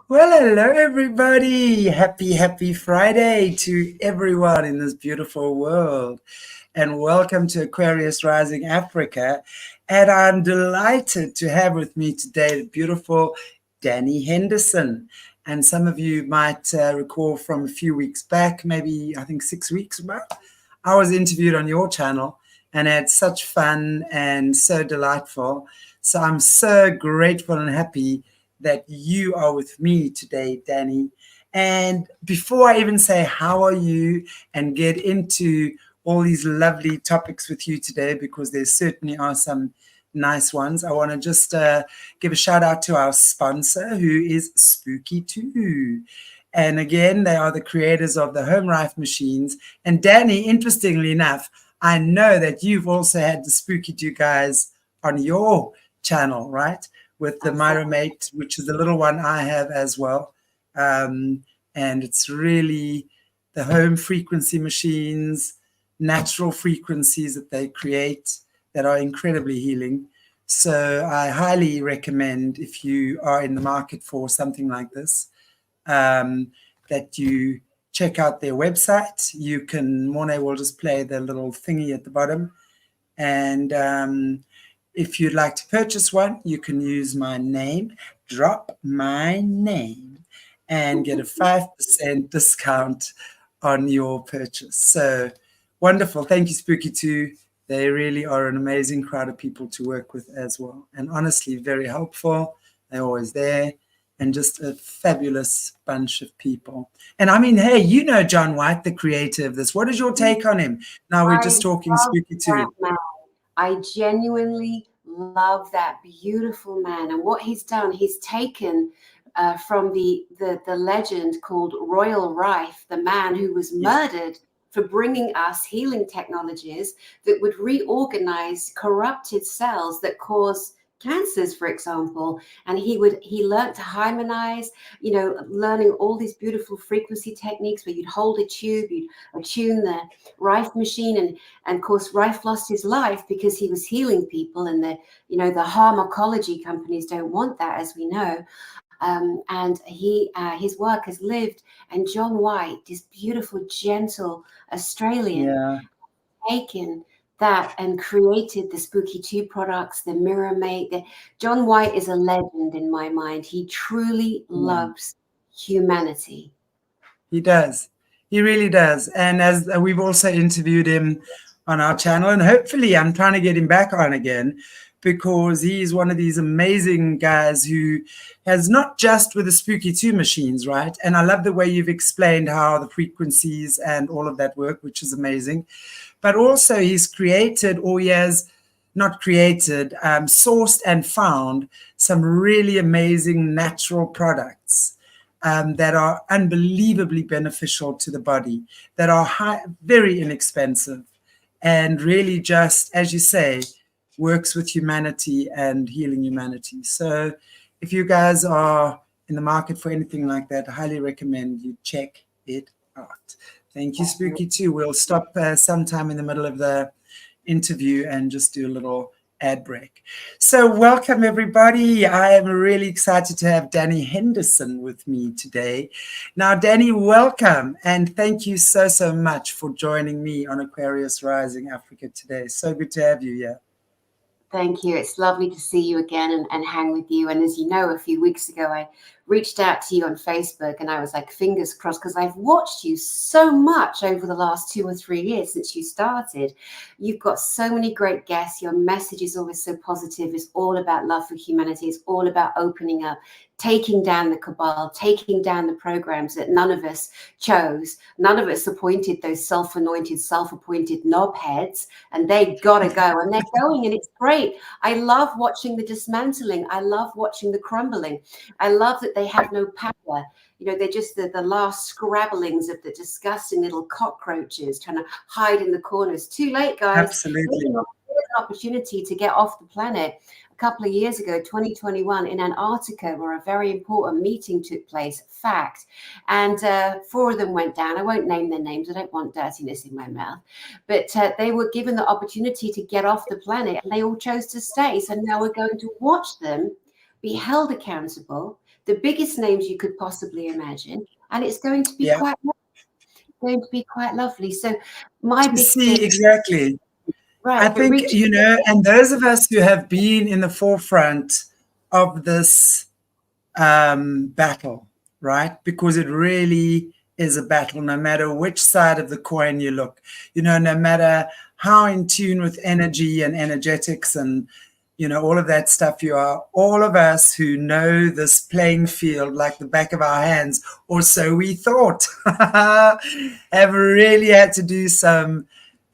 Well, hello everybody. Happy Friday to everyone in this beautiful world. And welcome to Aquarius Rising Africa. And I'm delighted to have with me today the beautiful Dani Henderson. And some of you might recall from a few weeks back, maybe I think 6 weeks back, I was interviewed on your channel and had such fun and so delightful. So I'm so grateful and happy that you are with me today, Dani. And before I even say how are you and get into all these lovely topics with you today, because there certainly are some nice ones, I want to just give a shout out to our sponsor, who is Spooky2. And again, they are the creators of the Home Rife machines. And Dani, interestingly enough, I know that you've also had the Spooky2 guys on your channel, right? With the Myromate, which is the little one I have as well. And it's really the home frequency machines, natural frequencies that they create that are incredibly healing. So I highly recommend, if you are in the market for something like this, that you check out their website. You can, Morné will just play the little thingy at the bottom. And if you'd like to purchase one, you can use my name, drop my name, and get a 5% discount on your purchase. So wonderful. Thank you, Spooky2. They really are an amazing crowd of people to work with as well. And honestly, very helpful. They're always there. And just a fabulous bunch of people. And I mean, hey, you know John White, the creator of this. What is your take on him? Now we're just talking Spooky2. I genuinely love that beautiful man, and what he's done, he's taken from the legend called Royal Rife, the man who was murdered for bringing us healing technologies that would reorganize corrupted cells that cause cancers, for example. And he learned to harmonize, learning all these beautiful frequency techniques where you'd hold a tube, you'd attune the Rife machine, and of course Rife lost his life because he was healing people, and the pharmacology companies don't want that, as we know. And his work has lived. And John White, this beautiful, gentle Australian, taken that and created the Spooky2 products, the Myromate. John White is a legend in my mind. He truly loves humanity. He does. He really does. And as we've also interviewed him on our channel, and hopefully I'm trying to get him back on again, because he's one of these amazing guys who has not just with the Spooky2 machines, right? And I love the way you've explained how the frequencies and all of that work, which is amazing. But also he's created, or he has not created, sourced and found some really amazing natural products that are unbelievably beneficial to the body, that are very inexpensive, and really just, as you say, works with humanity and healing humanity. So if you guys are in the market for anything like that, I highly recommend you check it out. Thank you, Spooky2. We'll stop sometime in the middle of the interview and just do a little ad break. So welcome, everybody. I am really excited to have Dani Henderson with me today. Now, Dani, welcome. And thank you so much for joining me on Aquarius Rising Africa today. So good to have you here. Thank you. It's lovely to see you again and hang with you. And as you know, a few weeks ago, I reached out to you on Facebook, and I was like, fingers crossed, because I've watched you so much over the last 2 or 3 years since you started. You've got so many great guests. Your message is always so positive. It's all about love for humanity. It's all about opening up, taking down the cabal, taking down the programs that none of us chose. None of us appointed those self-anointed, self-appointed knobheads, and they gotta go, and they're going, and it's great. I love watching the dismantling. I love watching the crumbling. I love that they have no power. They're just the last scrabblings of the disgusting little cockroaches trying to hide in the corners. Too late, guys. Absolutely. An opportunity to get off the planet. A couple of years ago, 2021, in Antarctica, where a very important meeting took place, fact, and 4 of them went down. I won't name their names. I don't want dirtiness in my mouth. But they were given the opportunity to get off the planet, and they all chose to stay. So now we're going to watch them be held accountable, the biggest names you could possibly imagine, and it's going to be quite lovely. So my To big see thing, exactly. right? I But think, you know, and those of us who have been in the forefront of this battle, right? Because it really is a battle, no matter which side of the coin you look, you know, no matter how in tune with energy and energetics and, you know, all of that stuff you are, all of us who know this playing field like the back of our hands, or so we thought, have really had to do some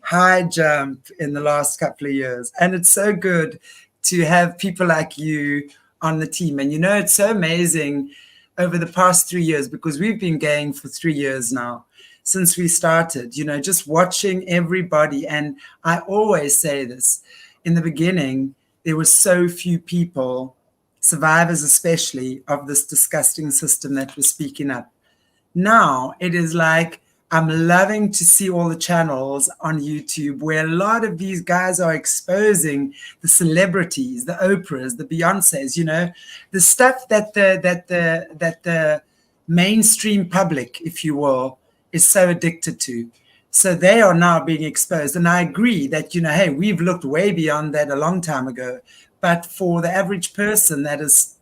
high jump in the last couple of years. And it's so good to have people like you on the team. And you know, it's so amazing over the past 3 years, because we've been going for 3 years now since we started, you know, just watching everybody. And I always say this, in the beginning, there were so few people, survivors especially, of this disgusting system that were speaking up. Now it is like, I'm loving to see all the channels on YouTube where a lot of these guys are exposing the celebrities, the Oprahs, the Beyoncés, you know, the stuff that the mainstream public, if you will, is so addicted to. So they are now being exposed. And I agree that, you know, hey, we've looked way beyond that a long time ago. But for the average person that has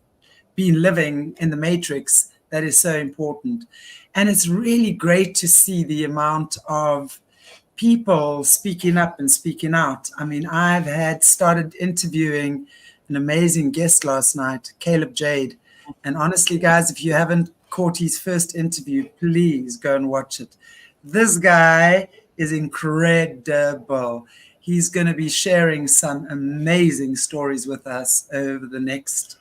been living in the matrix, that is so important. And it's really great to see the amount of people speaking up and speaking out. I mean, I've had started interviewing an amazing guest last night, Caleb Jade. And honestly, guys, if you haven't caught his first interview, please go and watch it. This guy is incredible. He's going to be sharing some amazing stories with us over the next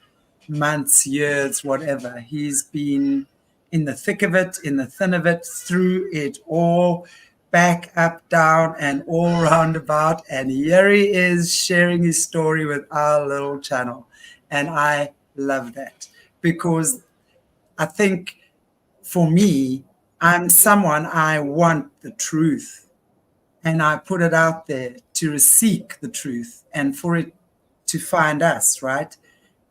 months, years, whatever. He's been in the thick of it, in the thin of it, through it all, back, up, down, and all roundabout. And here he is sharing his story with our little channel. And I love that, because I think for me, I'm someone, I want the truth. And I put it out there to seek the truth and for it to find us, right?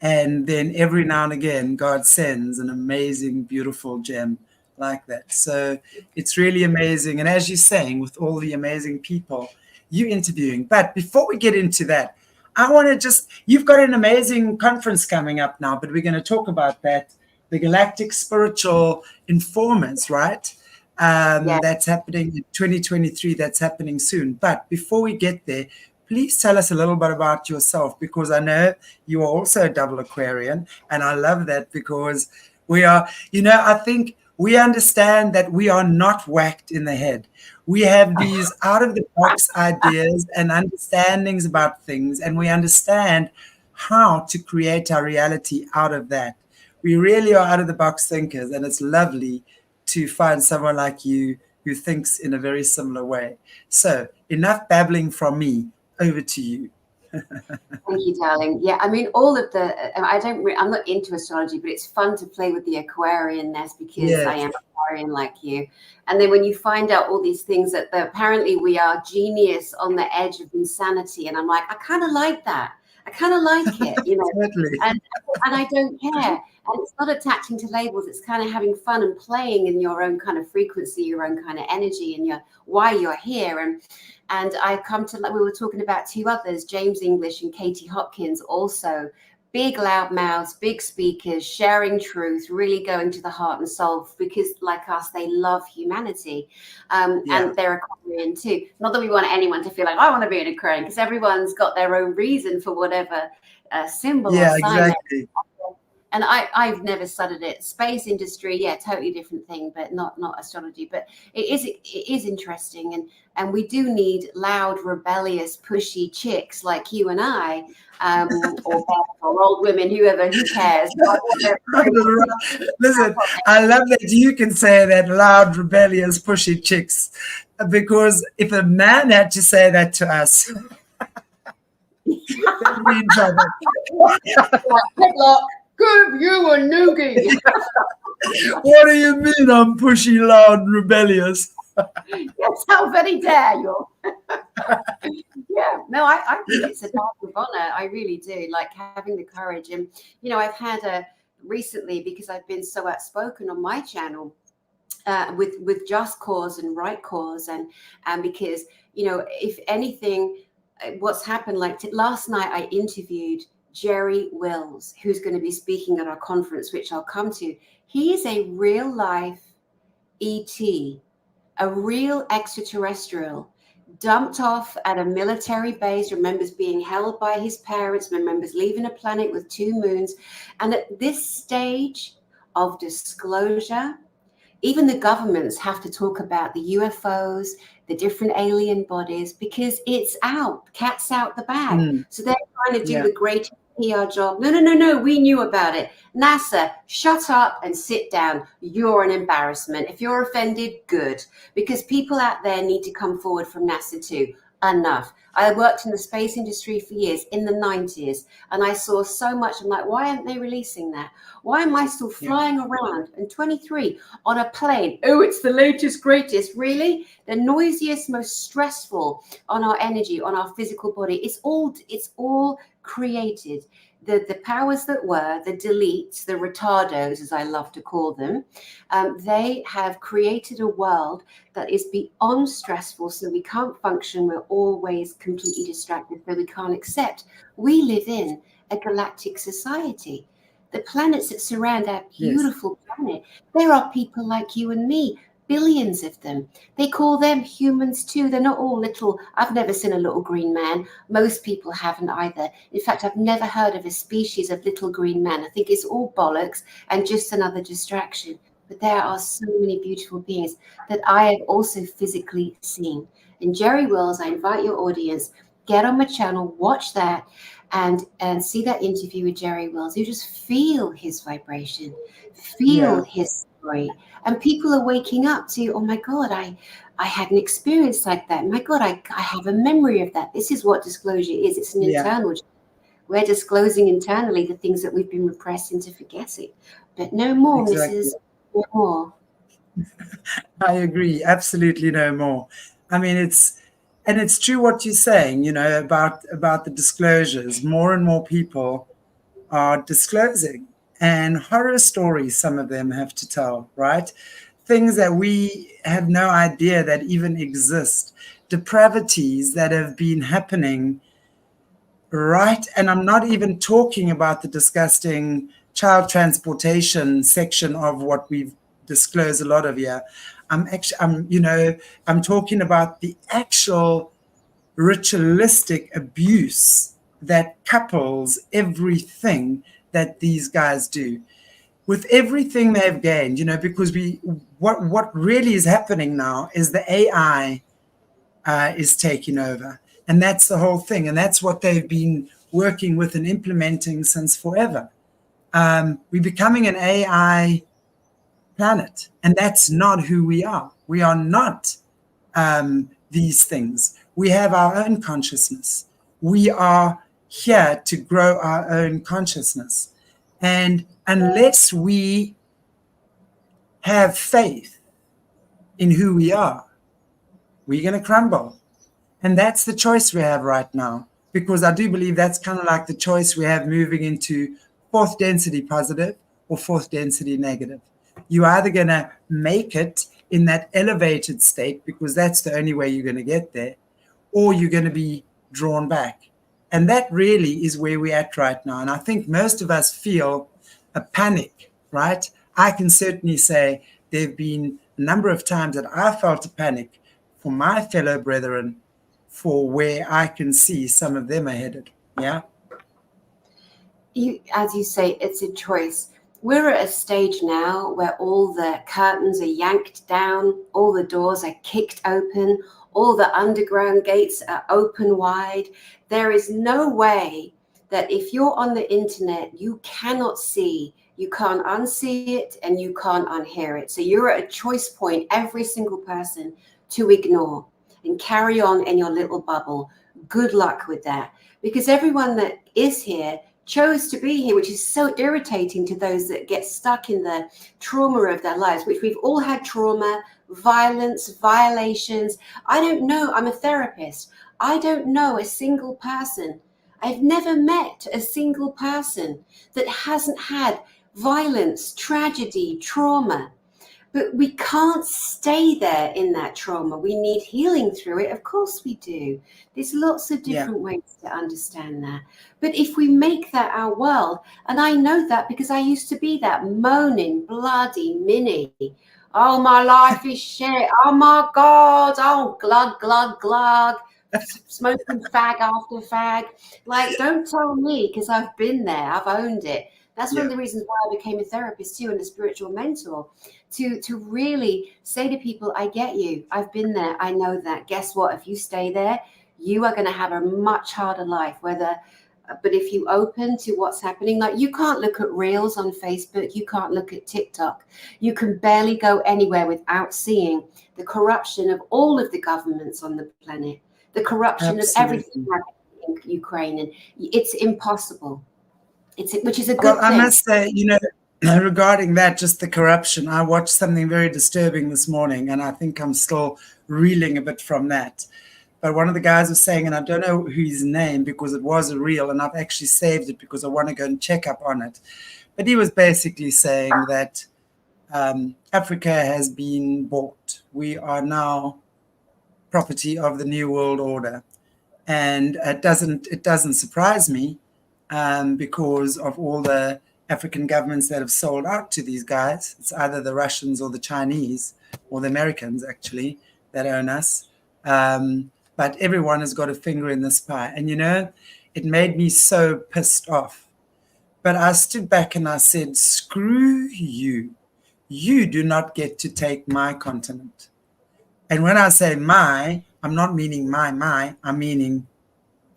And then every now and again, God sends an amazing, beautiful gem like that. So it's really amazing. And as you're saying, with all the amazing people you're interviewing. But before we get into that, I want to just, you've got an amazing conference coming up now, but we're going to talk about that. The Galactic Spiritual Informants, right? That's happening in 2023. That's happening soon. But before we get there, please tell us a little bit about yourself, because I know you are also a double Aquarian. And I love that, because we are, you know, I think we understand that we are not whacked in the head. We have these out of the box ideas and understandings about things, and we understand how to create our reality out of that. We really are out of the box thinkers, and it's lovely to find someone like you who thinks in a very similar way. So enough babbling from me. Over to you. Thank you, darling. Yeah, I mean, all of the, I'm not into astrology, but it's fun to play with the Aquarian-ness, because I am Aquarian like you. And then when you find out all these things that apparently we are genius on the edge of insanity, and I'm like, I kind of like that. I kind of like it, you know, Totally. and I don't care. And it's not attaching to labels. It's kind of having fun and playing in your own kind of frequency, your own kind of energy, and why you're here. And I come to, like we were talking about two others, James English and Katie Hopkins, also big loud mouths, big speakers, sharing truth, really going to the heart and soul, because like us, they love humanity. And they're Aquarian too. Not that we want anyone to feel like, I want to be an Aquarian, because everyone's got their own reason for whatever symbol or sign. Exactly. And I've never studied it. Space industry, totally different thing, but not astrology. But it is interesting, and we do need loud, rebellious, pushy chicks like you and I, or old women, who cares? Listen, I love that you can say that, loud, rebellious, pushy chicks, because if a man had to say that to us, we'd be in trouble. Give you a noogie. What do you mean I'm pushy, loud, rebellious? Yes, how very dare you? Yeah, no, I think it's a badge of honor. I really do, like having the courage. And, I've had recently, because I've been so outspoken on my channel, with just cause and right cause, and because, if anything, what's happened, like last night I interviewed Jerry Wills, who's going to be speaking at our conference, which I'll come to. He is a real life ET, a real extraterrestrial, dumped off at a military base, remembers being held by his parents, remembers leaving a planet with 2 moons. And at this stage of disclosure, even the governments have to talk about the UFOs, the different alien bodies, because it's out, cat's out the bag. So they're trying to do the greatest PR job. No, we knew about it. NASA, shut up and sit down. You're an embarrassment. If you're offended, good, because people out there need to come forward from NASA too. Enough. I worked in the space industry for years, in the 90s, and I saw so much. I'm like, why aren't they releasing that? Why am I still flying around and 23 on a plane? Oh, it's the latest, greatest. Really? The noisiest, most stressful on our energy, on our physical body. It's all created. The powers that were, the deletes, the retardos, as I love to call them, they have created a world that is beyond stressful, so we can't function. We're always completely distracted, so we can't accept. We live in a galactic society. The planets that surround our beautiful planet, there are people like you and me, billions of them. They call them humans too. They're not all little. I've never seen a little green man. Most people haven't either. In fact, I've never heard of a species of little green man. I think it's all bollocks and just another distraction. But there are so many beautiful beings that I have also physically seen. And Jerry Wills, I invite your audience, get on my channel, watch that, and see that interview with Jerry Wills. You just feel his vibration, feel his story. And people are waking up to, oh my God, I had an experience like that. My God, I have a memory of that. This is what disclosure is. It's an internal. We're disclosing internally the things that we've been repressed into forgetting. But no more, Mrs. No more. I agree. Absolutely no more. I mean, it's true what you're saying, about the disclosures. More and more people are disclosing, and horror stories, some of them have to tell, right? Things that we have no idea that even exist, depravities that have been happening, right? And I'm not even talking about the disgusting child transportation section of what we've disclosed a lot of here. I'm talking about the actual ritualistic abuse that couples everything that these guys do with everything they've gained, because what really is happening now is the AI is taking over. And that's the whole thing. And that's what they've been working with and implementing since forever. We're becoming an AI planet, and that's not who we are. We are not these things. We have our own consciousness. We are here to grow our own consciousness. And unless we have faith in who we are, we're going to crumble. And that's the choice we have right now, because I do believe that's kind of like the choice we have moving into fourth density positive or fourth density negative. You're either going to make it in that elevated state, because that's the only way you're going to get there, or you're going to be drawn back. And that really is where we're at right now. And I think most of us feel a panic, right? I can certainly say there have been a number of times that I felt a panic for my fellow brethren, for where I can see some of them are headed. Yeah. As you say, it's a choice. We're at a stage now where all the curtains are yanked down, all the doors are kicked open, all the underground gates are open wide. There is no way that if you're on the internet, you cannot see, you can't unsee it, and you can't unhear it. So you're at a choice point, every single person, to ignore and carry on in your little bubble. Good luck with that, because everyone that is here chose to be here, which is so irritating to those that get stuck in the trauma of their lives, which we've all had trauma, violence, violations. I don't know. I'm a therapist. I don't know a single person. I've never met a single person that hasn't had violence, tragedy, trauma. But we can't stay there in that trauma. We need healing through it. Of course we do. There's lots of different ways to understand that. But if we make that our world, and I know that because I used to be that moaning, bloody Minnie. Oh, my life is shit. Oh, my God. Oh, glug, glug, glug. Smoking fag after fag. Like, don't tell me, because I've been there. I've owned it. That's one of the reasons why I became a therapist too, and a spiritual mentor, to really say to people, I get you. I've been there. I know that. Guess what? If you stay there, you are going to have a much harder life. But if you open to what's happening, like you can't look at reels on Facebook, you can't look at TikTok. You can barely go anywhere without seeing the corruption of all of the governments on the planet, the corruption of everything happening in Ukraine, and it's impossible. Which is a good thing. I must say, regarding that, just the corruption, I watched something very disturbing this morning, and I think I'm still reeling a bit from that. But one of the guys was saying, and I don't know his name because it was a reel, and I've actually saved it because I want to go and check up on it. But he was basically saying that Africa has been bought. We are now property of the New World Order. And it doesn't surprise me. Because of all the African governments that have sold out to these guys. It's either the Russians or the Chinese or the Americans, actually, that own us. But everyone has got a finger in this pie. And, it made me so pissed off. But I stood back and I said, screw you. You do not get to take my continent. And when I say my, I'm not meaning my, I'm meaning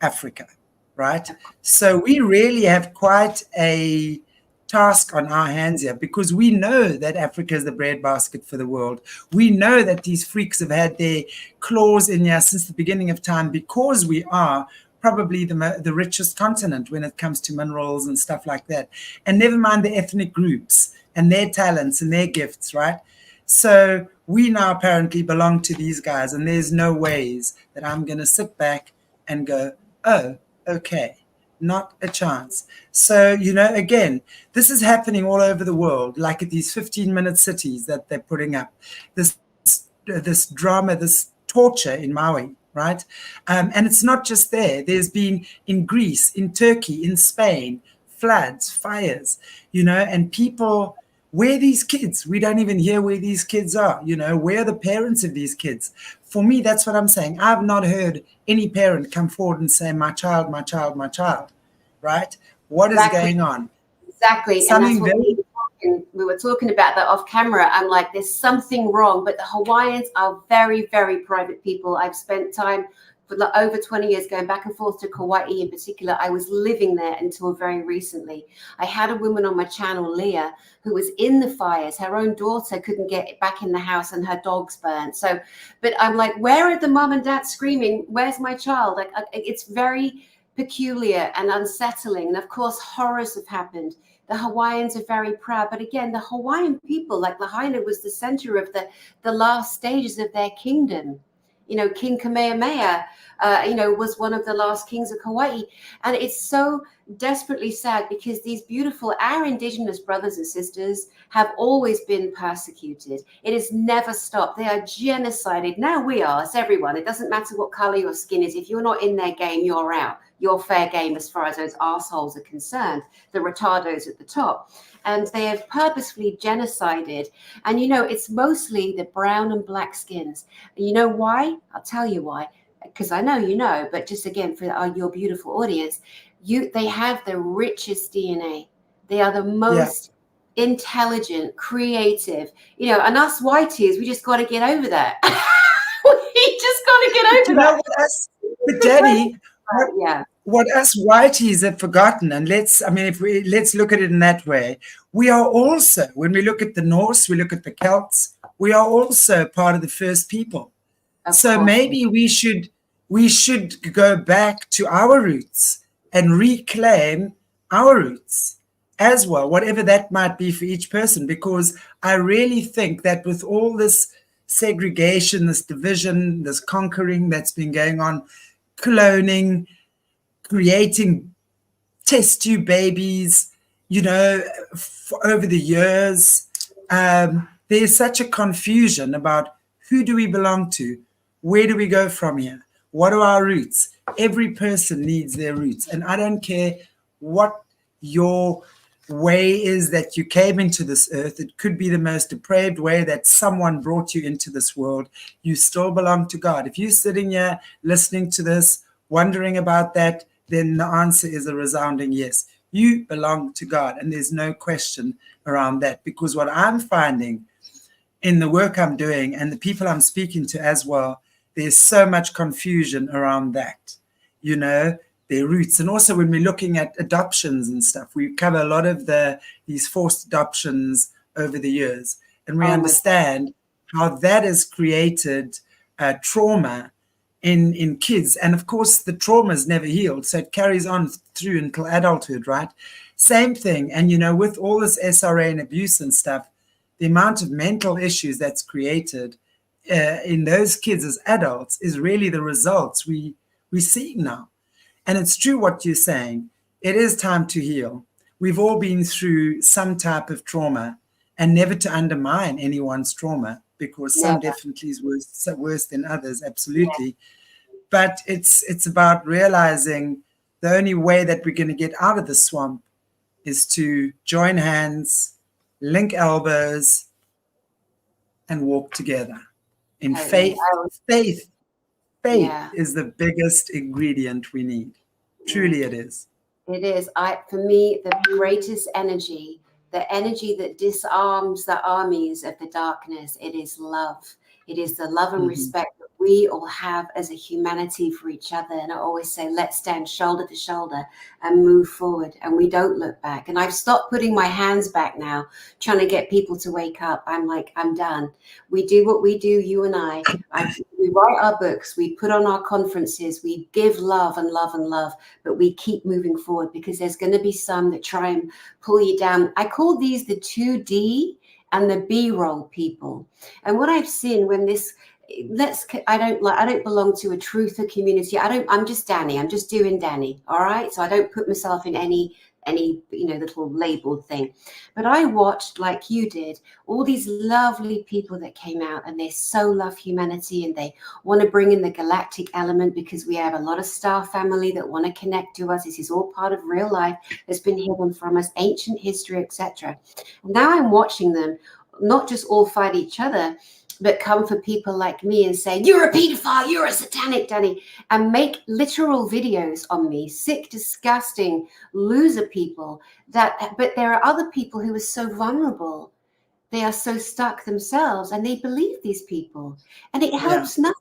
Africa. Right? So we really have quite a task on our hands here, because we know that Africa is the breadbasket for the world. We know that these freaks have had their claws in here since the beginning of time, because we are probably the richest continent when it comes to minerals and stuff like that. And never mind the ethnic groups and their talents and their gifts, right? So we now apparently belong to these guys, and there's no ways that I'm going to sit back and go, oh, okay, not a chance. So, again, this is happening all over the world, like at these 15-minute cities that they're putting up. This drama, this torture in Maui, right? And it's not just there. There's been in Greece, in Turkey, in Spain, floods, fires, and people... Where are these kids? We don't even hear where these kids are. Where are the parents of these kids? For me, that's what I'm saying. I've not heard any parent come forward and say, my child, my child, my child, right? What is going on? Exactly. Something and that's what we were talking about that off camera. I'm like, there's something wrong. But the Hawaiians are very, very private people. I've spent time for over 20 years going back and forth to Kauai in particular. I was living there until very recently. I had a woman on my channel, Leah, who was in the fires. Her own daughter couldn't get back in the house and her dog's burnt. So, but I'm like, where are the mom and dad screaming, where's my child? Like, it's very peculiar and unsettling. And of course, horrors have happened. The Hawaiians are very proud. But again, the Hawaiian people, like Lahaina was the center of the last stages of their kingdom. King Kamehameha, was one of the last kings of Kauai. And it's so desperately sad because these our indigenous brothers and sisters have always been persecuted. It has never stopped. They are genocided. Now we are, it's everyone. It doesn't matter what color your skin is. If you're not in their game, you're out. You're fair game as far as those assholes are concerned, the retardos at the top. And they have purposefully genocided. And, it's mostly the brown and black skins. And you know why? I'll tell you why. Because I know but just again, for your beautiful audience, they have the richest DNA. They are the most intelligent, creative, and us whiteys, we just got to get over that. We just got to get over that. But Dani, what us whiteys have forgotten, and let's look at it in that way. We are also, when we look at the Norse, we look at the Celts, we are also part of the first people. So maybe we should go back to our roots and reclaim our roots as well, whatever that might be for each person, because I really think that with all this segregation, this division, this conquering that's been going on, cloning, creating test tube babies, over the years, there's such a confusion about who do we belong to? Where do we go from here? What are our roots? Every person needs their roots. And I don't care what your way is that you came into this earth. It could be the most depraved way that someone brought you into this world. You still belong to God. If you're sitting here listening to this, wondering about that, then the answer is a resounding yes. You belong to God, and there's no question around that, because what I'm finding in the work I'm doing and the people I'm speaking to as well, there's so much confusion around that, their roots. And also when we're looking at adoptions and stuff, we cover a lot of these forced adoptions over the years, and we understand how that has created trauma in kids. And of course, the trauma is never healed, so it carries on through until adulthood, right? Same thing. And, with all this SRA and abuse and stuff, the amount of mental issues that's created in those kids as adults is really the results we're seeing now. And it's true what you're saying. It is time to heal. We've all been through some type of trauma, and never to undermine anyone's trauma, because some definitely is worse than others, absolutely. Yeah. But it's about realizing the only way that we're going to get out of the swamp is to join hands, link elbows, and walk together in faith. Faith is the biggest ingredient we need. Truly it is. It is. For me, the greatest energy, the energy that disarms the armies of the darkness, it is love. It is the love and respect that we all have as a humanity for each other. And I always say, let's stand shoulder to shoulder and move forward. And we don't look back. And I've stopped putting my hands back now, trying to get people to wake up. I'm like, I'm done. We do what we do, you and I. We write our books, we put on our conferences, we give love and love and love, but we keep moving forward, because there's going to be some that try and pull you down. I call these the 2D and the B-roll people. And what I've seen when I don't belong to a truther community. I'm just Dani. I'm just doing Dani. All right. So I don't put myself in any little labeled thing. But I watched, like you did, all these lovely people that came out, and they so love humanity, and they want to bring in the galactic element, because we have a lot of star family that want to connect to us. This is all part of real life that's been hidden from us, ancient history, etc. And now I'm watching them not just all fight each other, but come for people like me and say, you're a pedophile, you're a satanic, Dani, and make literal videos on me, sick, disgusting, loser people. But there are other people who are so vulnerable. They are so stuck themselves, and they believe these people, and it helps nothing.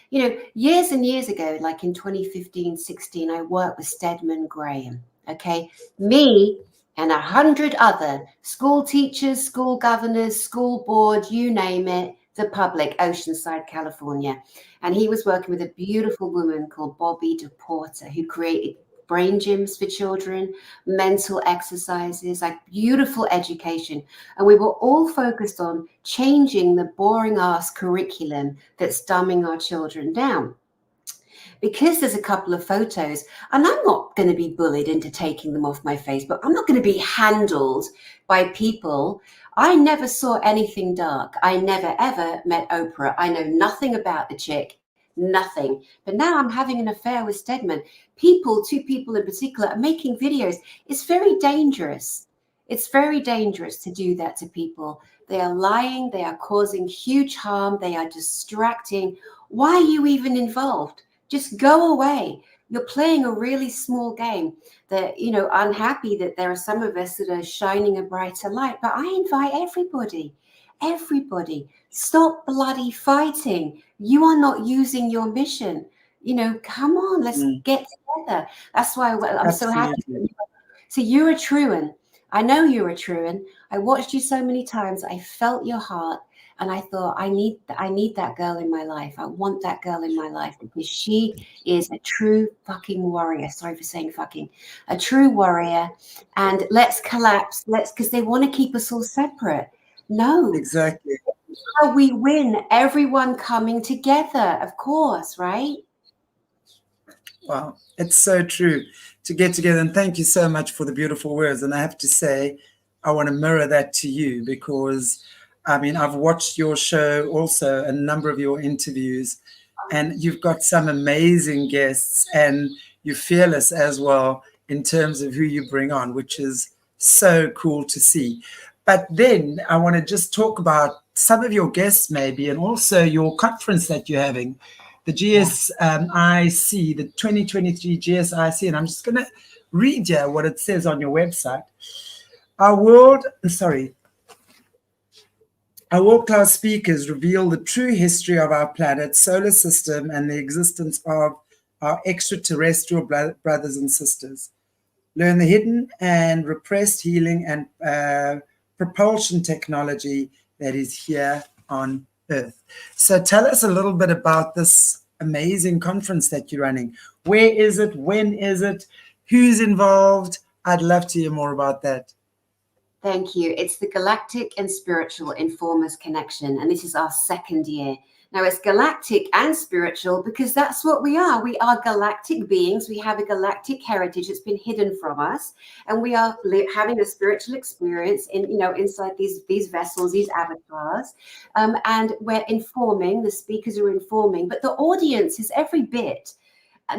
Years and years ago, like in 2015, 16, I worked with Stedman Graham. Okay. Me and 100 other school teachers, school governors, school board, you name it, the public, Oceanside, California. And he was working with a beautiful woman called Bobby DePorter, who created brain gyms for children, mental exercises, like beautiful education. And we were all focused on changing the boring ass curriculum that's dumbing our children down. Because there's a couple of photos, and I'm not going to be bullied into taking them off my Facebook. I'm not going to be handled by people. I never saw anything dark. I never, ever met Oprah. I know nothing about the chick, nothing. But now I'm having an affair with Stedman. Two people in particular, are making videos. It's very dangerous. It's very dangerous to do that to people. They are lying. They are causing huge harm. They are distracting. Why are you even involved? Just go away. You're playing a really small game. That, I'm happy that there are some of us that are shining a brighter light, but I invite everybody, stop bloody fighting. You are not using your mission. Come on, let's get together. That's why I'm so happy. So you're a true one. I know you're a true one. I watched you so many times. I felt your heart. And I thought, I need that girl in my life. I want that girl in my life because she is a true fucking warrior. Sorry for saying fucking. A true warrior. And let's collapse. Because they want to keep us all separate. No. Exactly. How we win, everyone coming together, of course, right? Wow, it's so true to get together. And thank you so much for the beautiful words. And I have to say, I want to mirror that to you because, I mean, I've watched your show also, a number of your interviews, and you've got some amazing guests and you're fearless as well in terms of who you bring on, which is so cool to see. But then I want to just talk about some of your guests maybe, and also your conference that you're having, the GSIC, the 2023 GSIC. And I'm just going to read you what it says on your website. Our world-class speakers reveal the true history of our planet, solar system, and the existence of our extraterrestrial brothers and sisters. Learn the hidden and repressed healing and propulsion technology that is here on Earth. So tell us a little bit about this amazing conference that you're running. Where is it? When is it? Who's involved? I'd love to hear more about that. Thank you. It's the Galactic and Spiritual Informers Connection, and this is our second year. Now, it's galactic and spiritual because that's what we are. We are galactic beings. We have a galactic heritage that's been hidden from us, and we are having a spiritual experience inside these vessels, these avatars, and we're informing. The speakers are informing, but the audience is every bit.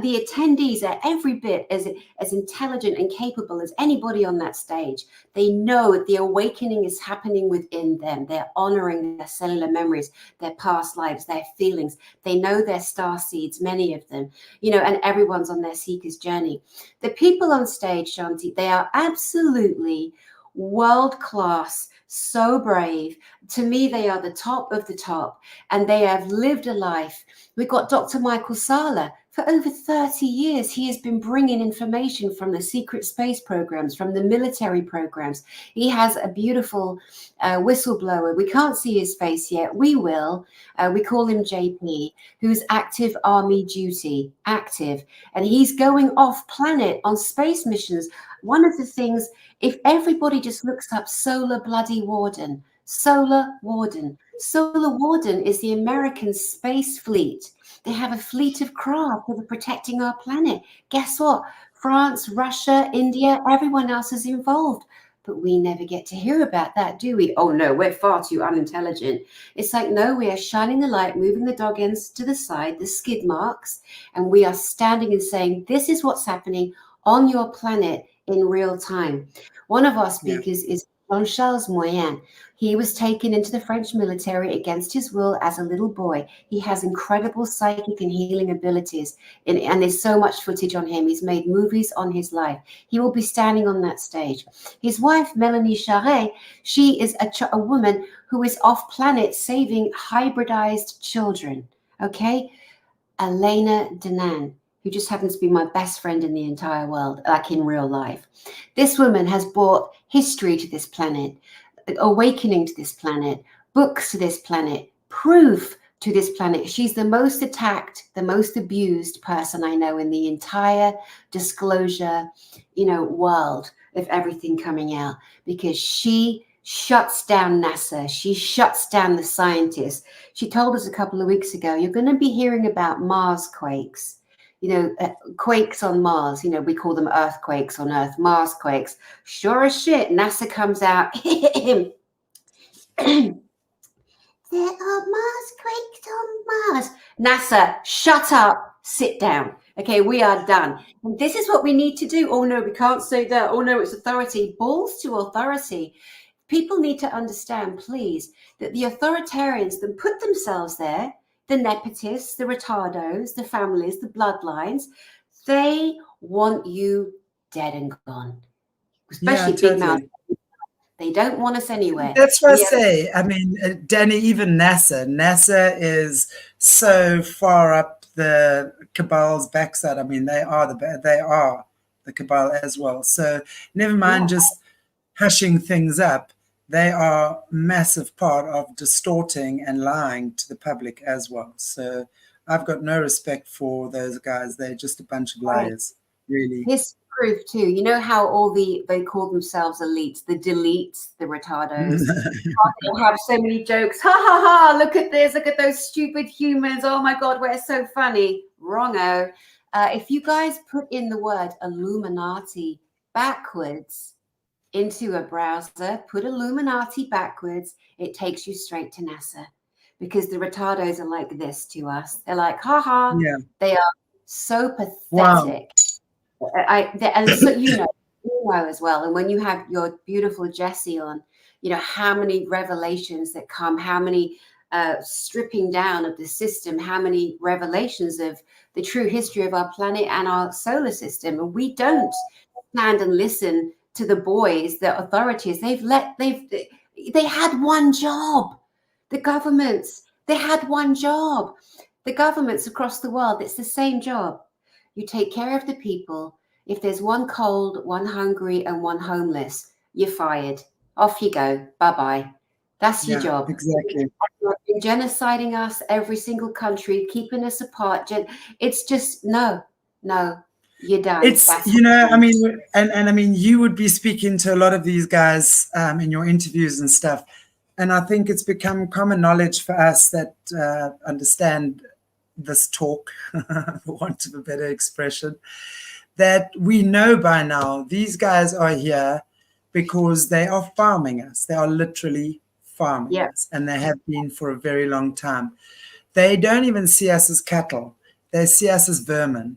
The attendees are every bit as intelligent and capable as anybody on that stage. They know the awakening is happening within them. They're honoring their cellular memories, their past lives, their feelings. They know their star seeds, many of them, and everyone's on their seeker's journey. The people on stage, Shanti, they are absolutely world-class, so brave. To me, they are the top of the top, and they have lived a life. We've got Dr. Michael Sala. For over 30 years, he has been bringing information from the secret space programs, from the military programs. He has a beautiful whistleblower. We can't see his face yet. We will. We call him JP, who's active army duty, active. And he's going off planet on space missions. One of the things, if everybody just looks up Solar Bloody Warden, Solar Warden is the American space fleet. They have a fleet of craft that are protecting our planet. Guess what? France, Russia, India, everyone else is involved. But we never get to hear about that, do we? Oh, no, we're far too unintelligent. It's like, no, we are shining the light, moving the dog ends to the side, the skid marks, and we are standing and saying, this is what's happening on your planet in real time. One of our speakers is Jean-Charles Moyen. He was taken into the French military against his will as a little boy. He has incredible psychic and healing abilities, and there's so much footage on him. He's made movies on his life. He will be standing on that stage. His wife, Melanie Charret, she is a woman who is off planet saving hybridized children. Okay? Elena Denan, who just happens to be my best friend in the entire world, like in real life. This woman has brought history to this planet, awakening to this planet, books to this planet, proof to this planet. She's the most attacked, the most abused person I know in the entire disclosure, world of everything coming out, because she shuts down NASA. She shuts down the scientists. She told us a couple of weeks ago, you're going to be hearing about Mars quakes. Quakes on Mars, we call them earthquakes on Earth, Mars quakes. Sure as shit, NASA comes out. There are Mars quakes on Mars. NASA, shut up, sit down. Okay, we are done. And this is what we need to do. Oh no, we can't say that. Oh no, it's authority. Balls to authority. People need to understand, please, that the authoritarians that put themselves there, the nepotists, the retardos, the families, the bloodlines, they want you dead and gone. Especially big mouth. They don't want us anywhere. That's what I say. I mean, Dani, even NASA is so far up the cabal's backside. I mean, they are the cabal as well. So never mind just hushing things up. they are massive part of distorting and lying to the public as well. So I've got no respect for those guys. They're just a bunch of liars, really. His proof too. You know how all they call themselves elites, the deletes, the retardos. They have so many jokes. Ha ha ha! Look at this. Look at those stupid humans. Oh my God, we're so funny. Wrongo. If you guys put in the word Illuminati backwards into a browser, put Illuminati backwards, it takes you straight to NASA, because the retardos are like this to us. They're like, haha. Yeah. They are so pathetic. Wow. And so you know as well. And when you have your beautiful Jessie on, you know how many revelations that come, how many stripping down of the system, how many revelations of the true history of our planet and our solar system. And we don't stand and listen to the boys, the authorities. They had one job. The governments, they had one job. The governments across the world, it's the same job. You take care of the people. If there's one cold, one hungry, and one homeless, you're fired. Off you go. Bye-bye. That's your job. Exactly. You're genociding us, every single country, keeping us apart. It's just, no, you're done. It's, I mean, and I mean, you would be speaking to a lot of these guys in your interviews and stuff. And I think it's become common knowledge for us that understand this talk, for want of a better expression, that we know by now these guys are here because they are farming us. They are literally farming us, and they have been for a very long time. They don't even see us as cattle. They see us as vermin.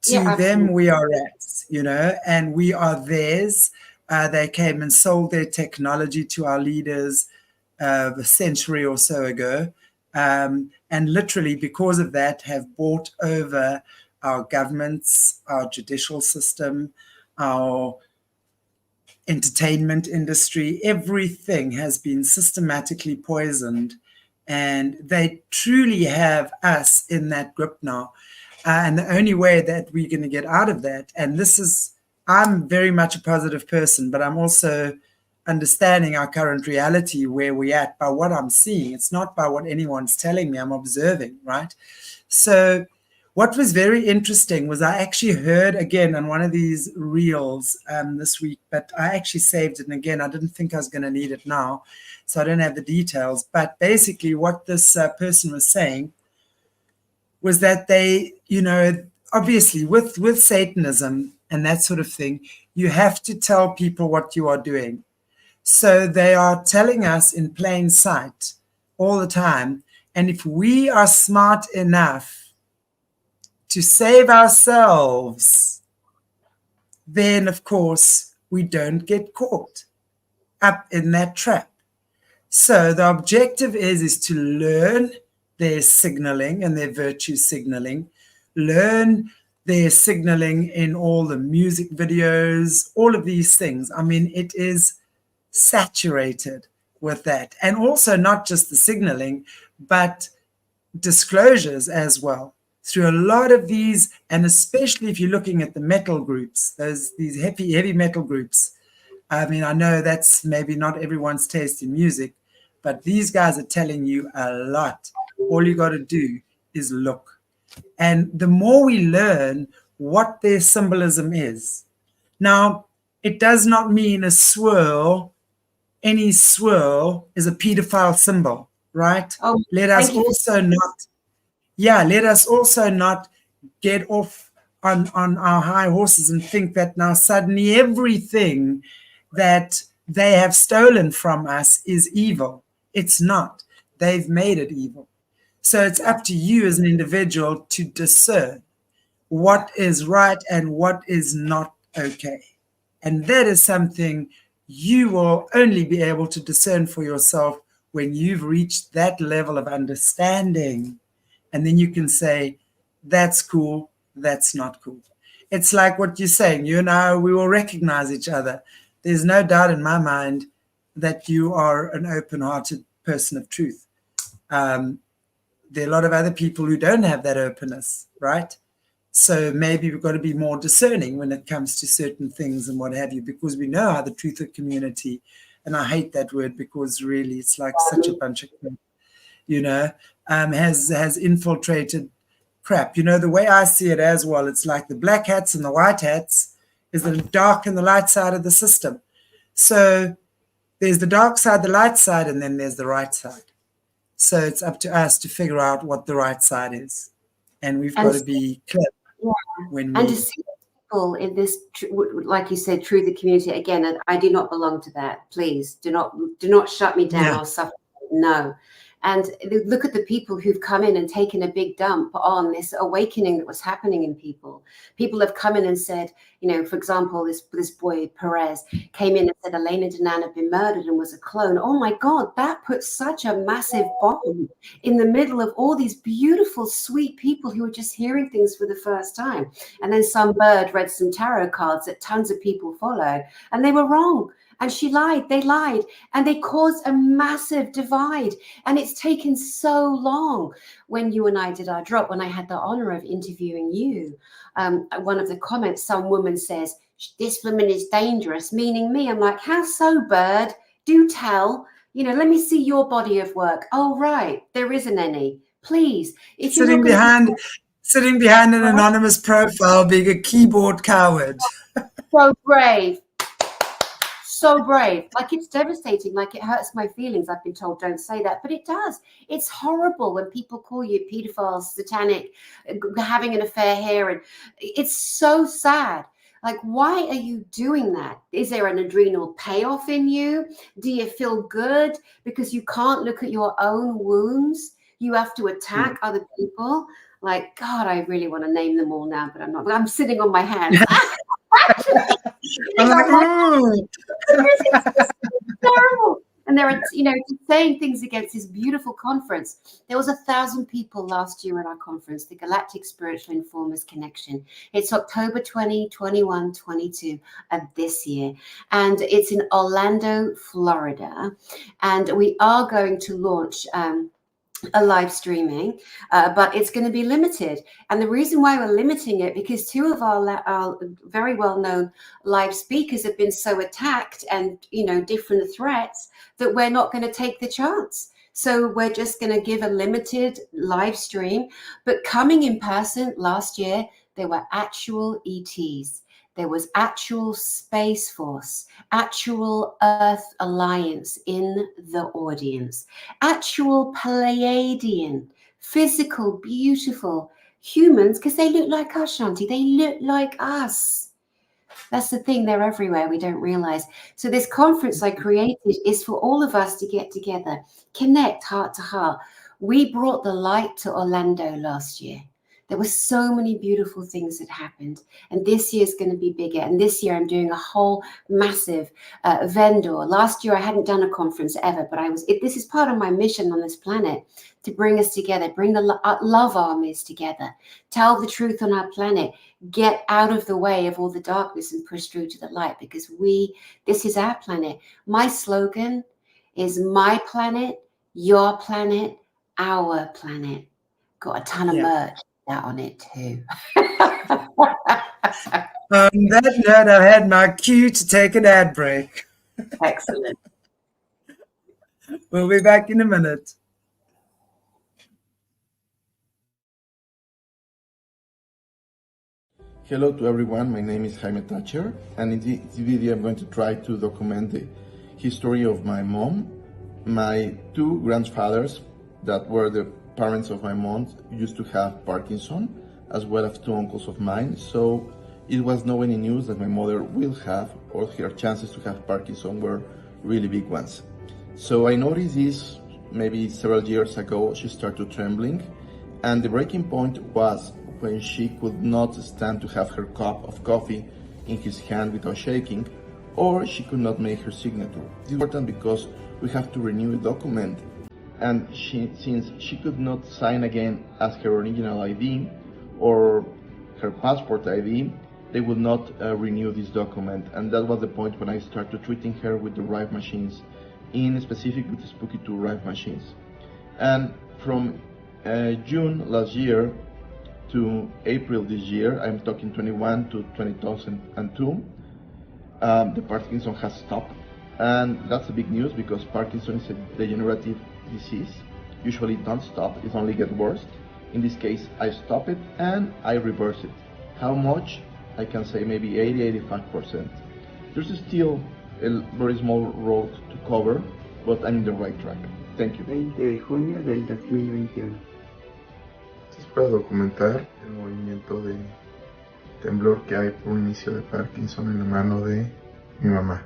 To them, we are rats, and we are theirs. They came and sold their technology to our leaders a century or so ago. And literally because of that have bought over our governments, our judicial system, our entertainment industry. Everything has been systematically poisoned, and they truly have us in that grip now. And the only way that we're going to get out of that, and I'm very much a positive person, but I'm also understanding our current reality, where we're at, by what I'm seeing. It's not by what anyone's telling me. I'm observing, right? So what was very interesting was I actually heard again on one of these reels this week, but I actually saved it. And again, I didn't think I was going to need it now, so I don't have the details. But basically what this person was saying was that they, obviously with Satanism and that sort of thing, you have to tell people what you are doing. So they are telling us in plain sight all the time. And if we are smart enough to save ourselves, then of course we don't get caught up in that trap. So the objective is to learn their signaling and their virtue signaling, learn their signaling in all the music videos, all of these things. I mean, it is saturated with that. And also not just the signaling, but disclosures as well through a lot of these. And especially if you're looking at the metal groups, these heavy metal groups. I mean, I know that's maybe not everyone's taste in music, but these guys are telling you a lot. All you got to do is look. And the more we learn what their symbolism is. Now, it does not mean any swirl is a pedophile symbol, right? Let us also not get off on our high horses and think that now suddenly everything that they have stolen from us is evil. It's not. They've made it evil. So it's up to you as an individual to discern what is right and what is not okay. And that is something you will only be able to discern for yourself when you've reached that level of understanding. And then you can say, that's cool, that's not cool. It's like what you're saying, you and I, we will recognize each other. There's no doubt in my mind that you are an open-hearted person of truth. There are a lot of other people who don't have that openness, right? So maybe we've got to be more discerning when it comes to certain things and what have you, because we know how the truth community and I hate that word because really it's like such a bunch of crap, you know, has infiltrated crap. You know, the way I see it as well, it's like the black hats and the white hats is the dark and the light side of the system. So there's the dark side, the light side, and then there's the right side. So it's up to us to figure out what the right side is. And we've got to be clear when we... And to see people in this, like you said, through the community, again, I do not belong to that. Please do not shut me down or suffer. No. And look at the people who've come in and taken a big dump on this awakening that was happening in people. People have come in and said, you know, for example, this boy Perez came in and said Elena Danan had been murdered and was a clone. Oh my God, that put such a massive bomb in the middle of all these beautiful, sweet people who were just hearing things for the first time. And then some bird read some tarot cards that tons of people followed, and they were wrong. And she lied, they lied, and they caused a massive divide. And it's taken so long. When you and I did our drop, when I had the honor of interviewing you, one of the comments, some woman says, this woman is dangerous, meaning me. I'm like, how so, bird? Do tell. You know, let me see your body of work. Oh, right, there isn't any. Please. If sitting behind an anonymous profile, being a keyboard coward. So brave. So brave. Like, it's devastating. Like, it hurts my feelings. I've been told don't say that, but it does. It's horrible when people call you pedophiles, satanic, having an affair here, and it's so sad. Like, why are you doing that? Is there an adrenal payoff in you? Do you feel good because you can't look at your own wounds? You have to attack other people. Like, God, I really want to name them all now, but I'm not. I'm sitting on my hands. I'm like, it's terrible. And there are, you know, saying things against this beautiful conference. There was 1,000 people last year at our conference, the Galactic Spiritual Informers Connection. It's October 20, 21, 22 of this year. And it's in Orlando, Florida. And we are going to launch a live streaming, but it's going to be limited. And the reason why we're limiting it, because two of our very well-known live speakers have been so attacked and, you know, different threats, that we're not going to take the chance. So we're just going to give a limited live stream. But coming in person last year, there were actual ETs. There was actual Space Force, actual Earth Alliance in the audience, actual Pleiadian, physical, beautiful humans, because they look like us, Shanti. They look like us. That's the thing. They're everywhere. We don't realize. So this conference I created is for all of us to get together, connect heart to heart. We brought the light to Orlando last year. There were so many beautiful things that happened. And this year is going to be bigger. And this year I'm doing a whole massive vendor. Last year I hadn't done a conference ever, but this is part of my mission on this planet, to bring us together, bring the love armies together, tell the truth on our planet, get out of the way of all the darkness and push through to the light, because this is our planet. My slogan is my planet, your planet, our planet. Got a ton of merch on it too. On that note, I had my cue to take an ad break. Excellent. We'll be back in a minute. Hello to everyone, my name is Jaime Thatcher, and in this video I'm going to try to document the history of my mom. My two grandfathers that were the parents of my mom used to have Parkinson, as well as two uncles of mine, so it was no any news that my mother will have, or her chances to have Parkinson were really big ones. So I noticed this maybe several years ago. She started trembling, and the breaking point was when she could not stand to have her cup of coffee in his hand without shaking, or she could not make her signature. It's important because we have to renew a document, and since she could not sign again as her original ID or her passport ID, they would not renew this document. And that was the point when I started treating her with the Rive machines, in specific with the Spooky 2 Rive machines. And from June last year to April this year, I'm talking 21 to 2002, the Parkinson has stopped. And that's a big news because Parkinson is a degenerative disease. Usually don't stop, it only gets worse. In this case, I stop it and I reverse it. How much? I can say maybe 80-85%. There's still a very small road to cover, but I'm in the right track. Thank you. 20 de junio del 2021. Esto es para documentar el movimiento de temblor que hay por un inicio de Parkinson en la mano de mi mamá.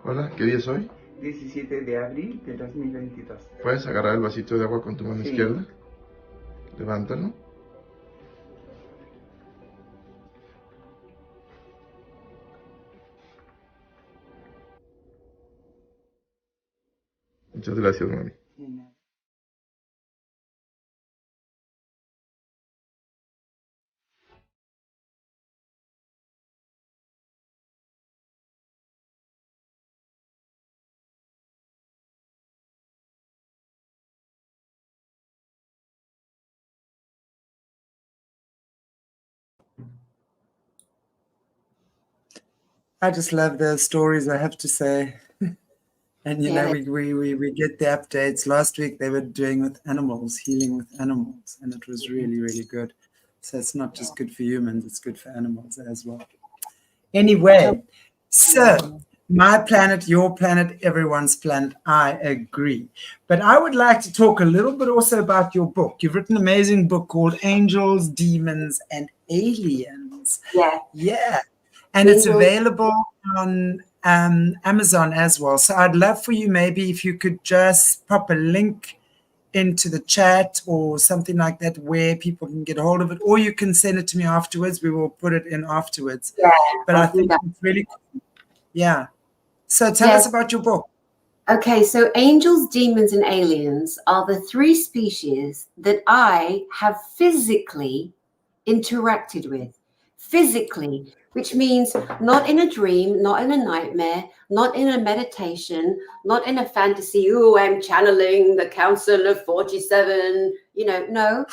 Hola, ¿qué día es hoy? 17 de abril de 2022. ¿Puedes agarrar el vasito de agua con tu mano Sí. izquierda? Levántalo. Muchas gracias, mami. I just love those stories, I have to say. And you know, we get the updates. Last week they were doing with animals, healing with animals, and it was really, really good. So it's not just good for humans, it's good for animals as well. Anyway, so my planet, your planet, everyone's planet, I agree. But I would like to talk a little bit also about your book. You've written an amazing book called Angels, Demons, and Aliens. Yeah. Yeah. And it's available on Amazon as well. So I'd love for you, maybe if you could just pop a link into the chat or something like that where people can get a hold of it, or you can send it to me afterwards. We will put it in afterwards. Yeah, but I think it's really cool. Yeah. So tell us about your book. Okay, so angels, demons, and aliens are the three species that I have physically interacted with. Physically, which means not in a dream, not in a nightmare, not in a meditation, not in a fantasy, oh, I'm channeling the Council of 47, you know, no,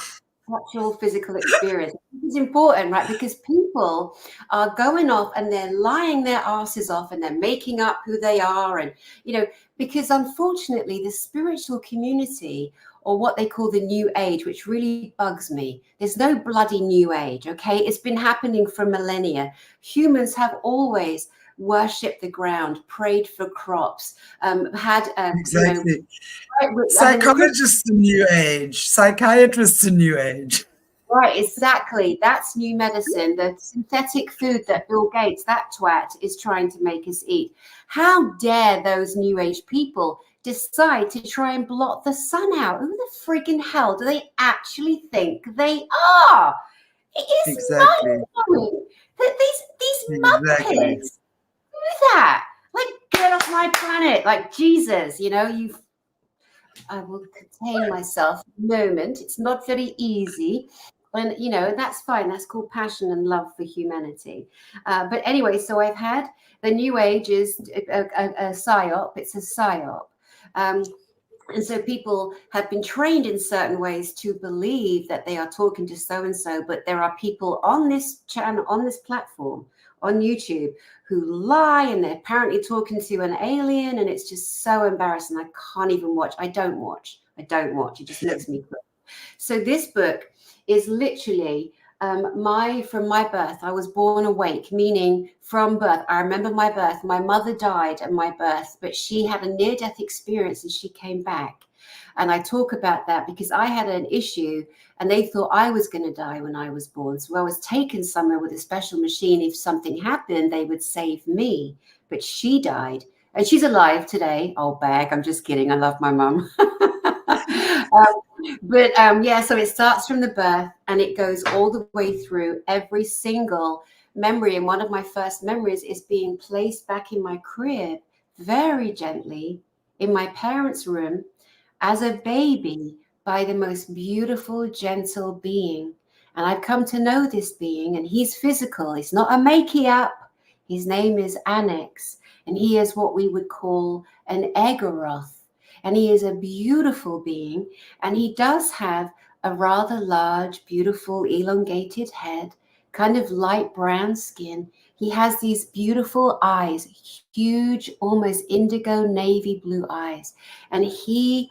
actual physical experience. It's important, right? Because people are going off and they're lying their asses off and they're making up who they are. And, you know, because unfortunately, the spiritual community, or what they call the new age, which really bugs me. There's no bloody new age, okay? It's been happening for millennia. Humans have always worshipped the ground, prayed for crops, had... exactly. Psychologists to new age, psychiatrists to new age. Right, exactly. That's new medicine. The synthetic food that Bill Gates, that twat, is trying to make us eat. How dare those new age people decide to try and blot the sun out? Who the friggin' hell do they actually think they are? It is mind-blowing that these muppets do that. Like, get off my planet. Like, Jesus, you know, I will contain myself a moment. It's not very easy. And, you know, that's fine. That's called passion and love for humanity. But anyway, so I've had the new age is a psyop. It's a psyop. And so people have been trained in certain ways to believe that they are talking to so-and-so, but there are people on this channel, on this platform, on YouTube, who lie, and they're apparently talking to an alien, and it's just so embarrassing. I can't even watch. I don't watch. It just makes me cry. So this book is literally from my birth. I was born awake, meaning from birth. I remember my birth. My mother died at my birth, but she had a near-death experience and she came back. And I talk about that because I had an issue and they thought I was going to die when I was born. So I was taken somewhere with a special machine. If something happened, they would save me. But she died and she's alive today. Oh, bag. I'm just kidding. I love my mum. Yeah, so it starts from the birth and it goes all the way through every single memory. And one of my first memories is being placed back in my crib very gently in my parents' room as a baby by the most beautiful, gentle being. And I've come to know this being, and he's physical. He's not a make-up. His name is Annex, and he is what we would call an Egoroth. And he is a beautiful being, and he does have a rather large, beautiful, elongated head, kind of light brown skin. He has these beautiful eyes, huge, almost indigo navy blue eyes. And he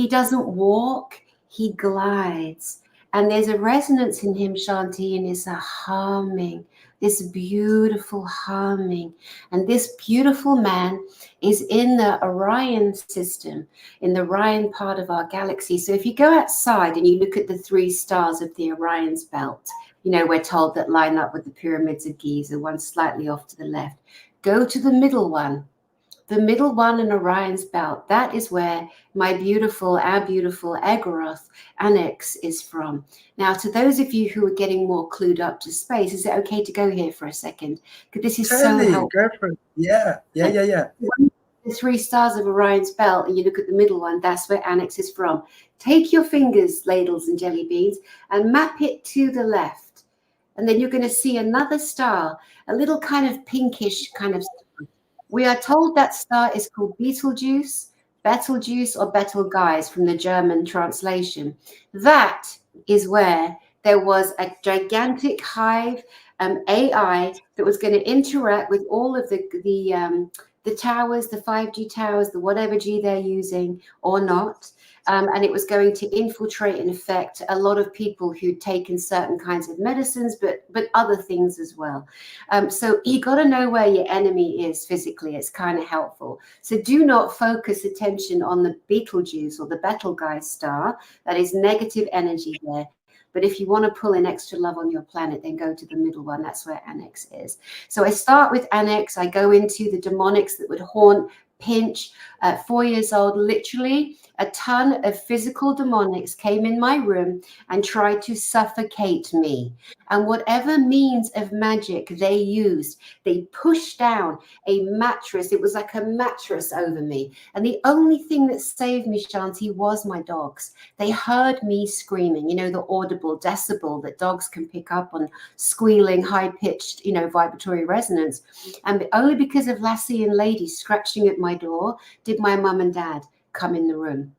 doesn't walk, he glides. And there's a resonance in him, Shanti, and it's a humming, this beautiful humming. And this beautiful man is in the Orion system, in the Orion part of our galaxy. So if you go outside and you look at the 3 stars of the Orion's belt, you know, we're told that line up with the pyramids of Giza, one slightly off to the left. Go to the middle one in Orion's belt. That is where our beautiful Egoroth annex is from. Now, to those of you who are getting more clued up to space, is it okay to go here for a second? Because this is Totally, so helpful. go for it. Yeah. The 3 stars of Orion's belt, and you look at the middle one, that's where annex is from. Take your fingers, ladles and jelly beans, and map it to the left. And then you're going to see another star, a little kind of pinkish kind of star. We are told that star is called Betelgeuse, or Betelgeuse from the German translation. That is where there was a gigantic hive AI that was going to interact with all of the towers, the 5G towers, the whatever G they're using or not. And it was going to infiltrate and affect a lot of people who'd taken certain kinds of medicines, but other things as well. So you got to know where your enemy is physically. It's kind of helpful. So do not focus attention on the Betelgeuse or the Betelgeuse star. That is negative energy there. But if you want to pull in extra love on your planet, then go to the middle one. That's where Annex is. So I start with Annex. I go into the demonics that would haunt, pinch. 4 years old, literally a ton of physical demonics came in my room and tried to suffocate me. And whatever means of magic they used, they pushed down a mattress. It was like a mattress over me. And the only thing that saved me, Shanti, was my dogs. They heard me screaming, you know, the audible decibel that dogs can pick up on, squealing, high-pitched, you know, vibratory resonance. And only because of Lassie and Lady scratching at my door did my mum and dad come in the room.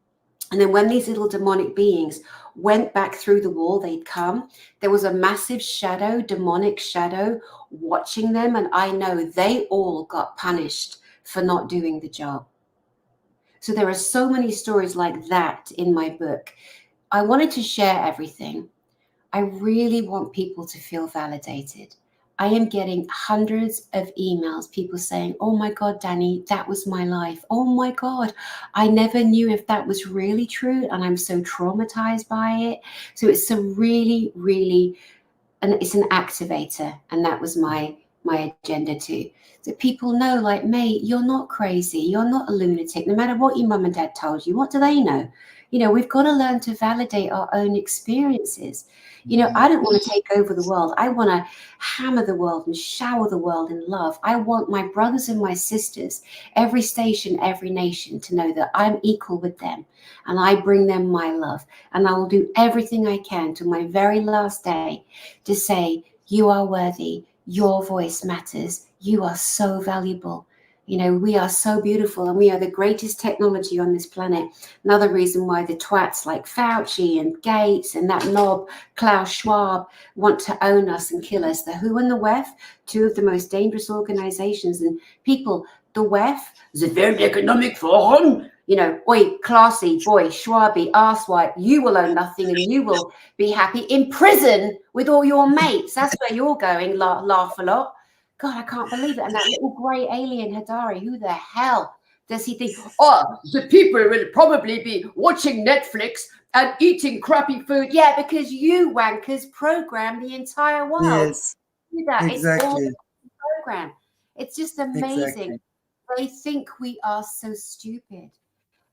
And then when these little demonic beings went back through the wall, they'd come. There was a massive shadow, demonic shadow, watching them. And I know they all got punished for not doing the job. So there are so many stories like that in my book. I wanted to share everything. I really want people to feel validated. I am getting hundreds of emails, people saying, oh my God, Dani, that was my life. Oh my God, I never knew if that was really true. And I'm so traumatized by it. So it's a really, really, and it's an activator. And that was my agenda too. So people know, like, mate, you're not crazy. You're not a lunatic. No matter what your mum and dad told you, what do they know? You know, we've got to learn to validate our own experiences. You know, I don't want to take over the world. I want to hammer the world and shower the world in love. I want my brothers and my sisters, every station, every nation, to know that I'm equal with them and I bring them my love. And I will do everything I can to my very last day to say, you are worthy. Your voice matters. You are so valuable. You know, we are so beautiful and we are the greatest technology on this planet. Another reason why the twats like Fauci and Gates and that knob Klaus Schwab want to own us and kill us. The WHO and the WEF, two of the most dangerous organizations. And people, the WEF, the World Economic Forum, you know, oi, classy, boy, Schwabi, arsewipe, you will own nothing and you will be happy in prison with all your mates. That's where you're going, laugh a lot. God, I can't believe it. And that little grey alien, Hadari, who the hell does he think? Oh, the people will probably be watching Netflix and eating crappy food. Yeah, because you wankers program the entire world. Yes, Do that. exactly. It's all program. It's just amazing. Exactly. They think we are so stupid.